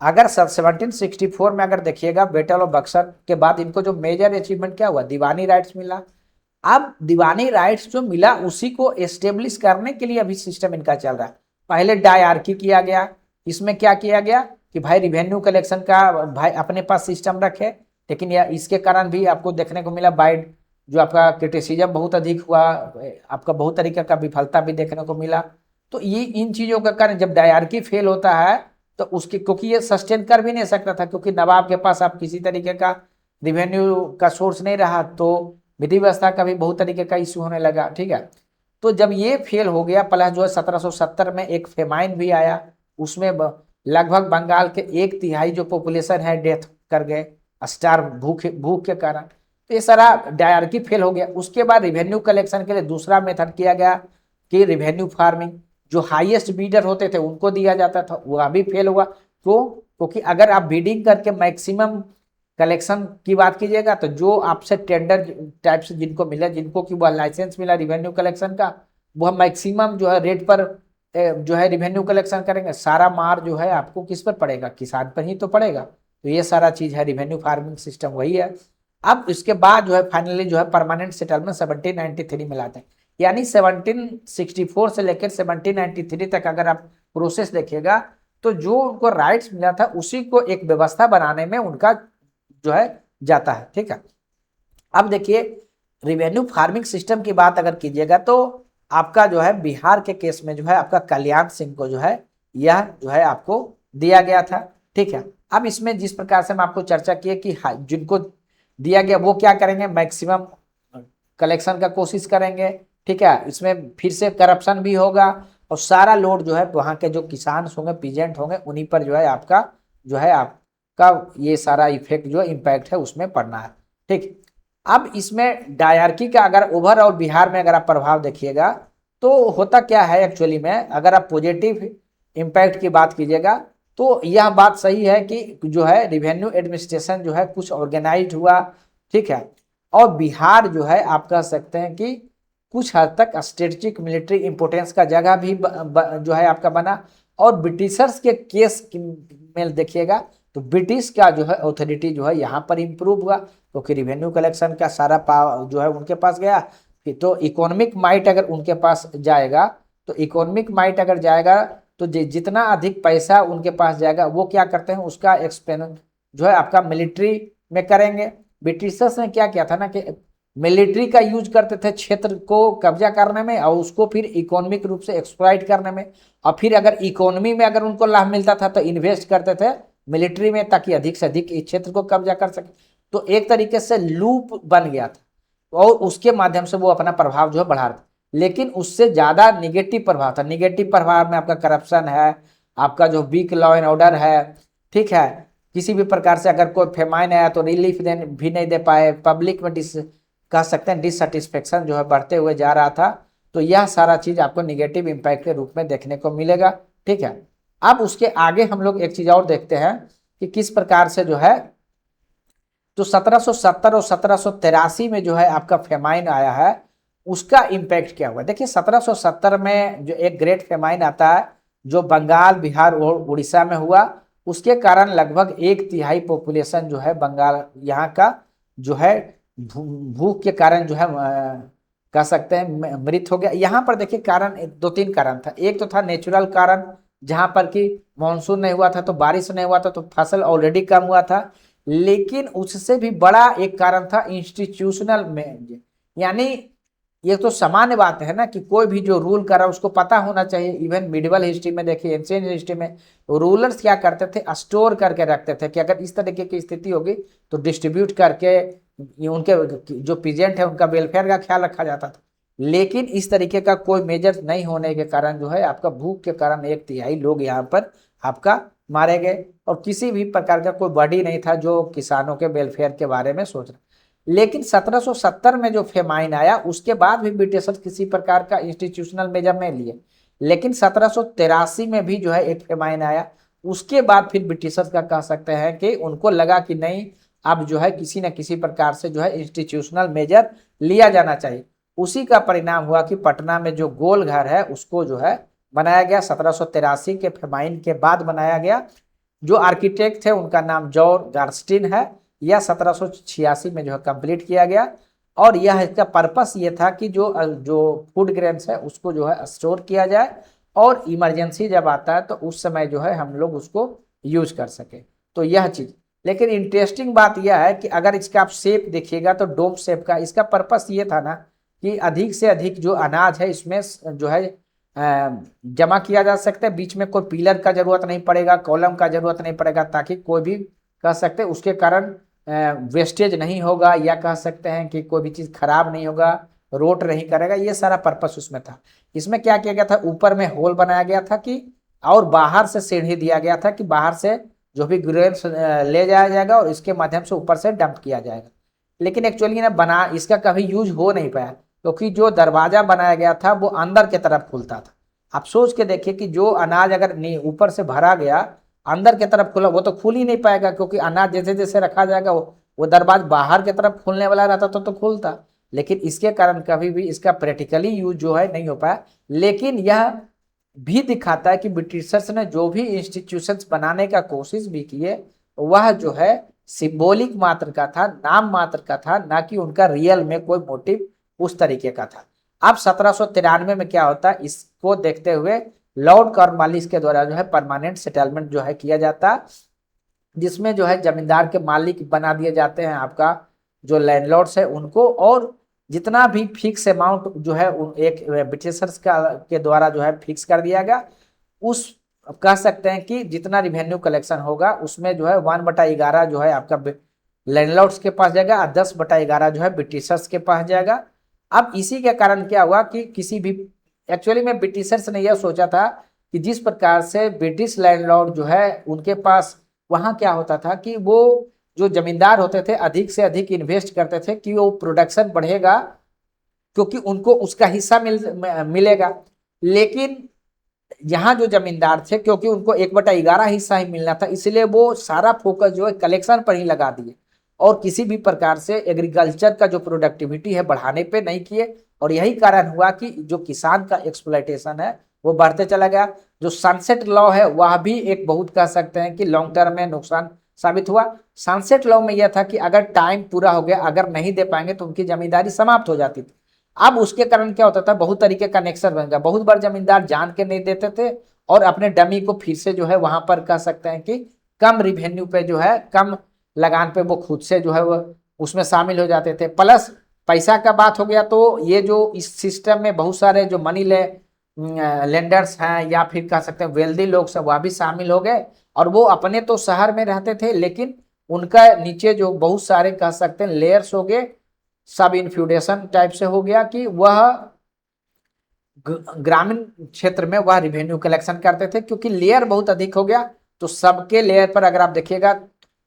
अगर 1764 में अगर देखिएगा बैटल ऑफ बक्सर के बाद इनको जो मेजर अचीवमेंट क्या हुआ, दीवानी राइट्स मिला। अब दीवानी राइट्स जो मिला उसी को एस्टेब्लिश करने के लिए अभी सिस्टम इनका चल रहा है। पहले डायआर्की किया गया, इसमें क्या किया गया कि भाई रिवेन्यू कलेक्शन का भाई अपने पास सिस्टम रखे, लेकिन यह इसके कारण भी आपको देखने को मिला बाइड जो आपका क्रिटिसिज्म बहुत अधिक हुआ, आपका बहुत तरीके का विफलता भी देखने को मिला। तो ये इन चीजों के कारण जब डायआर्की फेल होता है तो उसके, क्योंकि ये सस्टेन कर भी नहीं सकता था, क्योंकि नवाब के पास आप किसी तरीके का रिवेन्यू का सोर्स नहीं रहा, तो विधि व्यवस्था का भी बहुत तरीके का इश्यू होने लगा। ठीक है, तो जब ये फेल हो गया, प्लस जो है 1770 में एक फेमाइन भी आया, उसमें लगभग बंगाल के 1/3 जो पॉपुलेशन है डेथ कर गए स्टार भूख भूख के कारण। तो ये सारा डायarchy फेल हो गया। उसके बाद रिवेन्यू कलेक्शन के लिए दूसरा मेथड किया गया कि रिवेन्यू फार्मिंग, जो हाईएस्ट बीडर होते थे उनको दिया जाता था, वो अभी फेल हुआ। तो क्योंकि अगर आप बीडिंग करके मैक्सिमम कलेक्शन की बात कीजिएगा तो जो आपसे टेंडर टाइप से जिनको मिला, जिनको कि वह लाइसेंस मिला रिवेन्यू कलेक्शन का, वह मैक्सिमम जो है रेट पर जो है रिवेन्यू कलेक्शन करेंगे, सारा मार जो है आपको किस पर पड़ेगा, किसान पर ही तो पड़ेगा। तो ये सारा चीज है, रिवेन्यू फार्मिंग सिस्टम वही है। अब इसके बाद जो है फाइनली जो है परमानेंट सेटलमेंट 1793 में लाते हैं। यानी 1764 से लेकर 1793 तक अगर आप प्रोसेस देखिएगा तो जो उनको राइट्स मिला था उसी को एक व्यवस्था बनाने में उनका जो है जाता है। ठीक है, अब देखिए रिवेन्यू फार्मिंग सिस्टम की बात अगर कीजिएगा तो आपका जो है बिहार के केस में जो है आपका कल्याण सिंह को जो है यह जो है आपको दिया गया था। ठीक है, अब इसमें जिस प्रकार से हम आपको चर्चा किए कि जिनको दिया गया वो क्या करेंगे, मैक्सिमम कलेक्शन का कोशिश करेंगे। ठीक है, इसमें फिर से करप्शन भी होगा और सारा लोड जो है वहाँ के जो किसान होंगे, पीजेंट होंगे, उन्हीं पर जो है आपका ये सारा इफेक्ट जो इम्पैक्ट है उसमें पड़ना है। ठीक, अब इसमें डायरकी का अगर ओवरऑल बिहार में अगर आप प्रभाव देखिएगा तो होता क्या है एक्चुअली में, अगर आप पॉजिटिव इम्पैक्ट की बात कीजिएगा तो यह बात सही है कि जो है रिवेन्यू एडमिनिस्ट्रेशन जो है कुछ ऑर्गेनाइज हुआ। ठीक है, और बिहार जो है आप कह सकते हैं कि कुछ हद तक स्ट्रेटेजिक मिलिट्री इंपोर्टेंस का जगह भी जो है आपका बना। और ब्रिटिशर्स के केस में देखिएगा तो ब्रिटिश का जो है अथॉरिटी जो है यहाँ पर इम्प्रूव हुआ क्योंकि रिवेन्यू कलेक्शन का सारा पावर जो है उनके पास गया। तो इकोनॉमिक माइट अगर उनके पास जाएगा तो इकोनॉमिक माइट अगर जाएगा तो जितना अधिक पैसा उनके पास जाएगा वो क्या करते हैं उसका एक्सपेंस जो है आपका मिलिट्री में करेंगे। ब्रिटिशर्स ने क्या किया था ना कि मिलिट्री का यूज करते थे क्षेत्र को कब्जा करने में और उसको फिर इकोनॉमिक रूप से एक्सप्लॉइट करने में, और फिर अगर इकोनॉमी में अगर उनको लाभ मिलता था तो इन्वेस्ट करते थे मिलिट्री में ताकि अधिक से अधिक इस क्षेत्र को कब्जा कर सके। तो एक तरीके से लूप बन गया था और उसके माध्यम से वो अपना प्रभाव जो है बढ़ा रहा था। लेकिन उससे ज्यादा निगेटिव प्रभाव था। निगेटिव प्रभाव में आपका करप्शन है, आपका जो वीक लॉ एंड ऑर्डर है। ठीक है, किसी भी प्रकार से अगर कोई फेमाइन आया तो रिलीफ भी नहीं दे पाए, पब्लिक में कह सकते हैं डिससेटिस्फेक्शन जो है बढ़ते हुए जा रहा था। तो यह सारा चीज आपको निगेटिव इम्पैक्ट के रूप में देखने को मिलेगा। ठीक है, अब उसके आगे हम लोग एक चीज और देखते हैं कि किस प्रकार से जो है तो 1770 और 1783 में जो है आपका फेमाइन आया है उसका इम्पैक्ट क्या हुआ। देखिए 1770 में जो एक ग्रेट फेमाइन आता है जो बंगाल, बिहार और उड़ीसा में हुआ, उसके कारण लगभग 1/3 पॉपुलेशन जो है बंगाल यहाँ का जो है भूख के कारण जो है कह सकते हैं मृत हो गया। यहाँ पर देखिए कारण 2-3 कारण था। एक तो था नेचुरल कारण, जहां पर कि मानसून नहीं हुआ था तो बारिश नहीं हुआ था तो फसल ऑलरेडी कम हुआ था। लेकिन उससे भी बड़ा एक कारण था इंस्टीट्यूशनल में, यानी ये तो सामान्य बात है ना कि कोई भी जो रूल कर रहा है उसको पता होना चाहिए। इवन मिडिवल हिस्ट्री में देखिए, एंशिएंट हिस्ट्री में रूलर्स क्या करते थे, स्टोर करके रखते थे कि अगर इस तरीके की स्थिति होगी तो डिस्ट्रीब्यूट करके उनके जो पीजेंट है उनका वेलफेयर का ख्याल रखा जाता था। लेकिन इस तरीके का कोई मेजर नहीं होने के कारण जो है आपका भूख के कारण 1/3 लोग यहाँ पर आपका मारे गए और किसी भी प्रकार का कोई बॉडी नहीं था जो किसानों के वेलफेयर के बारे में सोच रहा। लेकिन 1770 में जो फेमाइन आया उसके बाद भी ब्रिटिशर्स किसी प्रकार का इंस्टीट्यूशनल मेजर नहीं लिए। लेकिन 1783 में भी जो है एक फेमाइन आया, उसके बाद फिर ब्रिटिशर्स का कह सकते हैं कि उनको लगा कि नहीं अब जो है किसी न किसी प्रकार से जो है इंस्टीट्यूशनल मेजर लिया जाना चाहिए। उसी का परिणाम हुआ कि पटना में जो गोल घर है उसको जो है बनाया गया 1783 के फेमाइन के बाद बनाया गया। जो आर्किटेक्ट थे उनका नाम जॉर्ज गार्स्टिन है। यह 1786 में जो है कंप्लीट किया गया और यह इसका पर्पस ये था कि जो फूड ग्रेन्स है उसको जो है स्टोर किया जाए और इमरजेंसी जब आता है तो उस समय जो है हम लोग उसको यूज कर सके। तो यह चीज, लेकिन इंटरेस्टिंग बात यह है कि अगर इसका आप शेप देखिएगा तो डोम शेप का, इसका पर्पस ये था ना कि अधिक से अधिक जो अनाज है इसमें जो है जमा किया जा सकता है। बीच में कोई पिलर का जरूरत नहीं पड़ेगा, कॉलम का जरूरत नहीं पड़ेगा, ताकि कोई भी कह सकते हैं उसके कारण वेस्टेज नहीं होगा या कह सकते हैं कि कोई भी चीज़ खराब नहीं होगा, रोट नहीं करेगा। ये सारा पर्पस उसमें था। इसमें क्या किया गया था, ऊपर में होल बनाया गया था कि और बाहर से सीढ़ी दिया गया था कि बाहर से जो भी ग्रेन्स ले जाया जाएगा और इसके माध्यम से ऊपर से डंप किया जाएगा। लेकिन एक्चुअली ना बना इसका कभी यूज हो नहीं पाया क्योंकि जो दरवाजा बनाया गया था वो अंदर की तरफ खुलता था। आप सोच के देखिए कि जो अनाज अगर ऊपर से भरा गया अंदर की तरफ खुला, वो तो खुल ही नहीं पाएगा क्योंकि अनाज जैसे जैसे रखा जाएगा वो दरवाजा बाहर की तरफ खुलने वाला रहता तो खुलता। लेकिन इसके कारण कभी भी इसका प्रैक्टिकली यूज जो है नहीं हो पाया। लेकिन यह भी दिखाता है कि ब्रिटिशर्स ने जो भी इंस्टीट्यूशंस बनाने का कोशिश भी किए वह जो है सिंबॉलिक मात्र का था, नाम मात्र का था, ना कि उनका रियल में कोई मोटिव उस तरीके का था। अब 1793 में क्या होता है, इसको देखते हुए लॉर्ड कॉर्नवालिस के द्वारा जो है परमानेंट सेटलमेंट जो है किया जाता, जिसमें जो है जमींदार के मालिक बना दिए जाते हैं आपका जो लैंडलॉर्ड्स है उनको, और जितना भी फिक्स अमाउंट जो है एक ब्रिटिशर्स का के द्वारा जो है फिक्स कर दिया गया, उस कह सकते हैं कि जितना रिवेन्यू कलेक्शन होगा उसमें जो है 1/11 जो है आपका लैंडलॉर्ड्स के पास जाएगा और 10/11 जो है ब्रिटिशर्स के पास जाएगा। अब इसी के कारण क्या हुआ कि किसी भी, एक्चुअली में ब्रिटिशर्स ने यह सोचा था कि जिस प्रकार से ब्रिटिश लैंडलॉर्ड जो है उनके पास वहां क्या होता था कि वो जो जमींदार होते थे अधिक से अधिक इन्वेस्ट करते थे कि वो प्रोडक्शन बढ़ेगा क्योंकि उनको उसका हिस्सा मिलेगा। लेकिन यहाँ जो जमींदार थे क्योंकि उनको 1/11 हिस्सा ही मिलना था, इसलिए वो सारा फोकस जो है कलेक्शन पर ही लगा दिए और किसी भी प्रकार से एग्रीकल्चर का जो प्रोडक्टिविटी है बढ़ाने पे नहीं किए। और यही कारण हुआ कि जो किसान का एक्सप्लॉयटेशन है वो बढ़ते चला गया। जो सनसेट लॉ है वह भी एक बहुत कह सकते हैं कि लॉन्ग टर्म में नुकसान साबित हुआ। सनसेट लॉ में यह था कि अगर टाइम पूरा हो गया, अगर नहीं दे पाएंगे तो उनकी जमींदारी समाप्त हो जाती थी। अब उसके कारण क्या होता था, बहुत तरीके का कनेक्शन बन गया, बहुत बार जमींदार जान के नहीं देते थे और अपने डमी को फिर से जो है वहां पर कह सकते हैं कि कम रिवेन्यू पे जो है कम लगान पे वो खुद से जो है वो उसमें शामिल हो जाते थे। प्लस पैसा का बात हो गया तो ये जो इस सिस्टम में बहुत सारे जो मनी लेंडर्स हैं या फिर कह सकते हैं वेल्दी लोग सब वह भी शामिल हो गए। और वो अपने तो शहर में रहते थे लेकिन उनका नीचे जो बहुत सारे कह सकते हैं लेयर्स हो गए, सब इन्फ्यूडेशन टाइप से हो गया कि वह ग्रामीण क्षेत्र में वह रिवेन्यू कलेक्शन करते थे। क्योंकि लेयर बहुत अधिक हो गया तो सबके लेयर पर अगर आप देखिएगा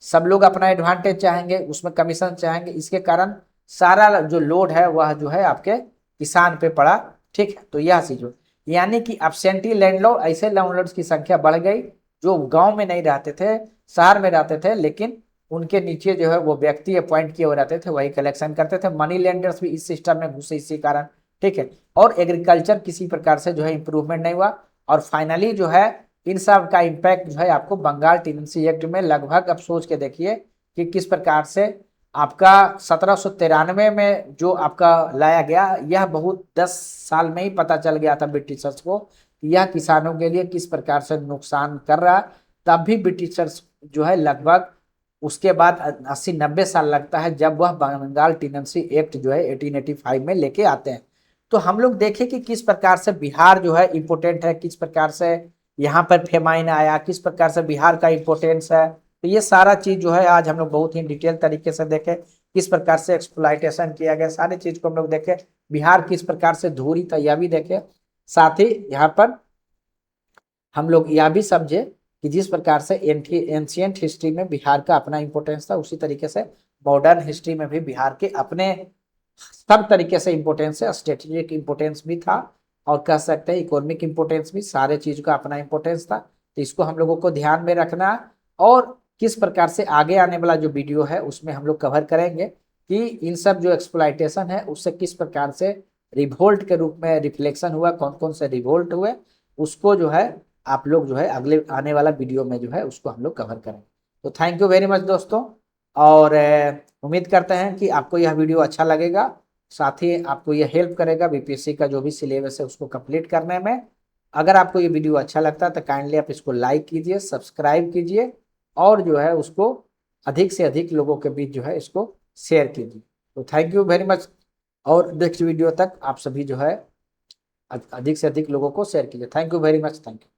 सब लोग अपना एडवांटेज चाहेंगे, उसमें कमीशन चाहेंगे, इसके कारण सारा जो लोड है वह जो है आपके किसान पे पड़ा। ठीक है, तो यह चीज हो, यानी कि अब्सेंटी लैंडलॉर्ड, ऐसे लैंडलॉर्ड्स की संख्या बढ़ गई जो गांव में नहीं रहते थे, शहर में रहते थे, लेकिन उनके नीचे जो है वो व्यक्ति अपॉइंट किए हुए रहते थे, वही कलेक्शन करते थे। मनी लेंडर्स भी इस सिस्टम में घुसे इसी कारण। ठीक है, और एग्रीकल्चर किसी प्रकार से जो है इंप्रूवमेंट नहीं हुआ। और फाइनली जो है इन सब का इम्पैक्ट जो है आपको बंगाल टेनेंसी एक्ट में लगभग, अब सोच के देखिए कि किस प्रकार से आपका 1793 में जो आपका लाया गया, यह बहुत 10 साल में ही पता चल गया था ब्रिटिशर्स को कि यह किसानों के लिए किस प्रकार से नुकसान कर रहा। तब भी ब्रिटिशर्स जो है लगभग उसके बाद 80-90 साल लगता है जब वह बंगाल टेनेंसी एक्ट जो है 1885 में लेके आते हैं। तो हम लोग देखें कि किस प्रकार से बिहार जो है इम्पोर्टेंट है, किस प्रकार से यहाँ पर फेमाइन आया, किस प्रकार से बिहार का इम्पोर्टेंस है। तो ये सारा चीज जो है आज हम लोग बहुत ही डिटेल तरीके से देखे, किस प्रकार से एक्सप्लॉयटेशन किया गया, सारी चीज को हम लोग देखे, बिहार किस प्रकार से धूरी था यह भी देखे। साथ ही यहाँ पर हम लोग यह भी समझे कि जिस प्रकार से एंशियंट हिस्ट्री में बिहार का अपना इंपॉर्टेंस था, उसी तरीके से मॉडर्न हिस्ट्री में भी बिहार के अपने सब तरीके से इंपॉर्टेंस है। स्ट्रेटेजिक इंपॉर्टेंस भी था और कह सकते हैं इकोनॉमिक इंपॉर्टेंस भी, सारे चीज का अपना इंपॉर्टेंस था। तो इसको हम लोगों को ध्यान में रखना, और किस प्रकार से आगे आने वाला जो वीडियो है उसमें हम लोग कवर करेंगे कि इन सब जो एक्सप्लॉयटेशन है उससे किस प्रकार से रिवोल्ट के रूप में रिफ्लेक्शन हुआ, कौन कौन से रिवोल्ट हुए, उसको जो है आप लोग जो है अगले आने वाला वीडियो में जो है उसको हम लोग कवर करेंगे। तो थैंक यू वेरी मच दोस्तों, और उम्मीद करते हैं कि आपको यह वीडियो अच्छा लगेगा, साथ ही आपको यह हेल्प करेगा बीपीएससी का जो भी सिलेबस है उसको कंप्लीट करने में। अगर आपको ये वीडियो अच्छा लगता है तो काइंडली आप इसको लाइक कीजिए, सब्सक्राइब कीजिए और जो है उसको अधिक से अधिक लोगों के बीच जो है इसको शेयर कीजिए। तो थैंक यू वेरी मच, और नेक्स्ट वीडियो तक आप सभी जो है अधिक से अधिक लोगों को शेयर कीजिए। Thank you very much, thank you.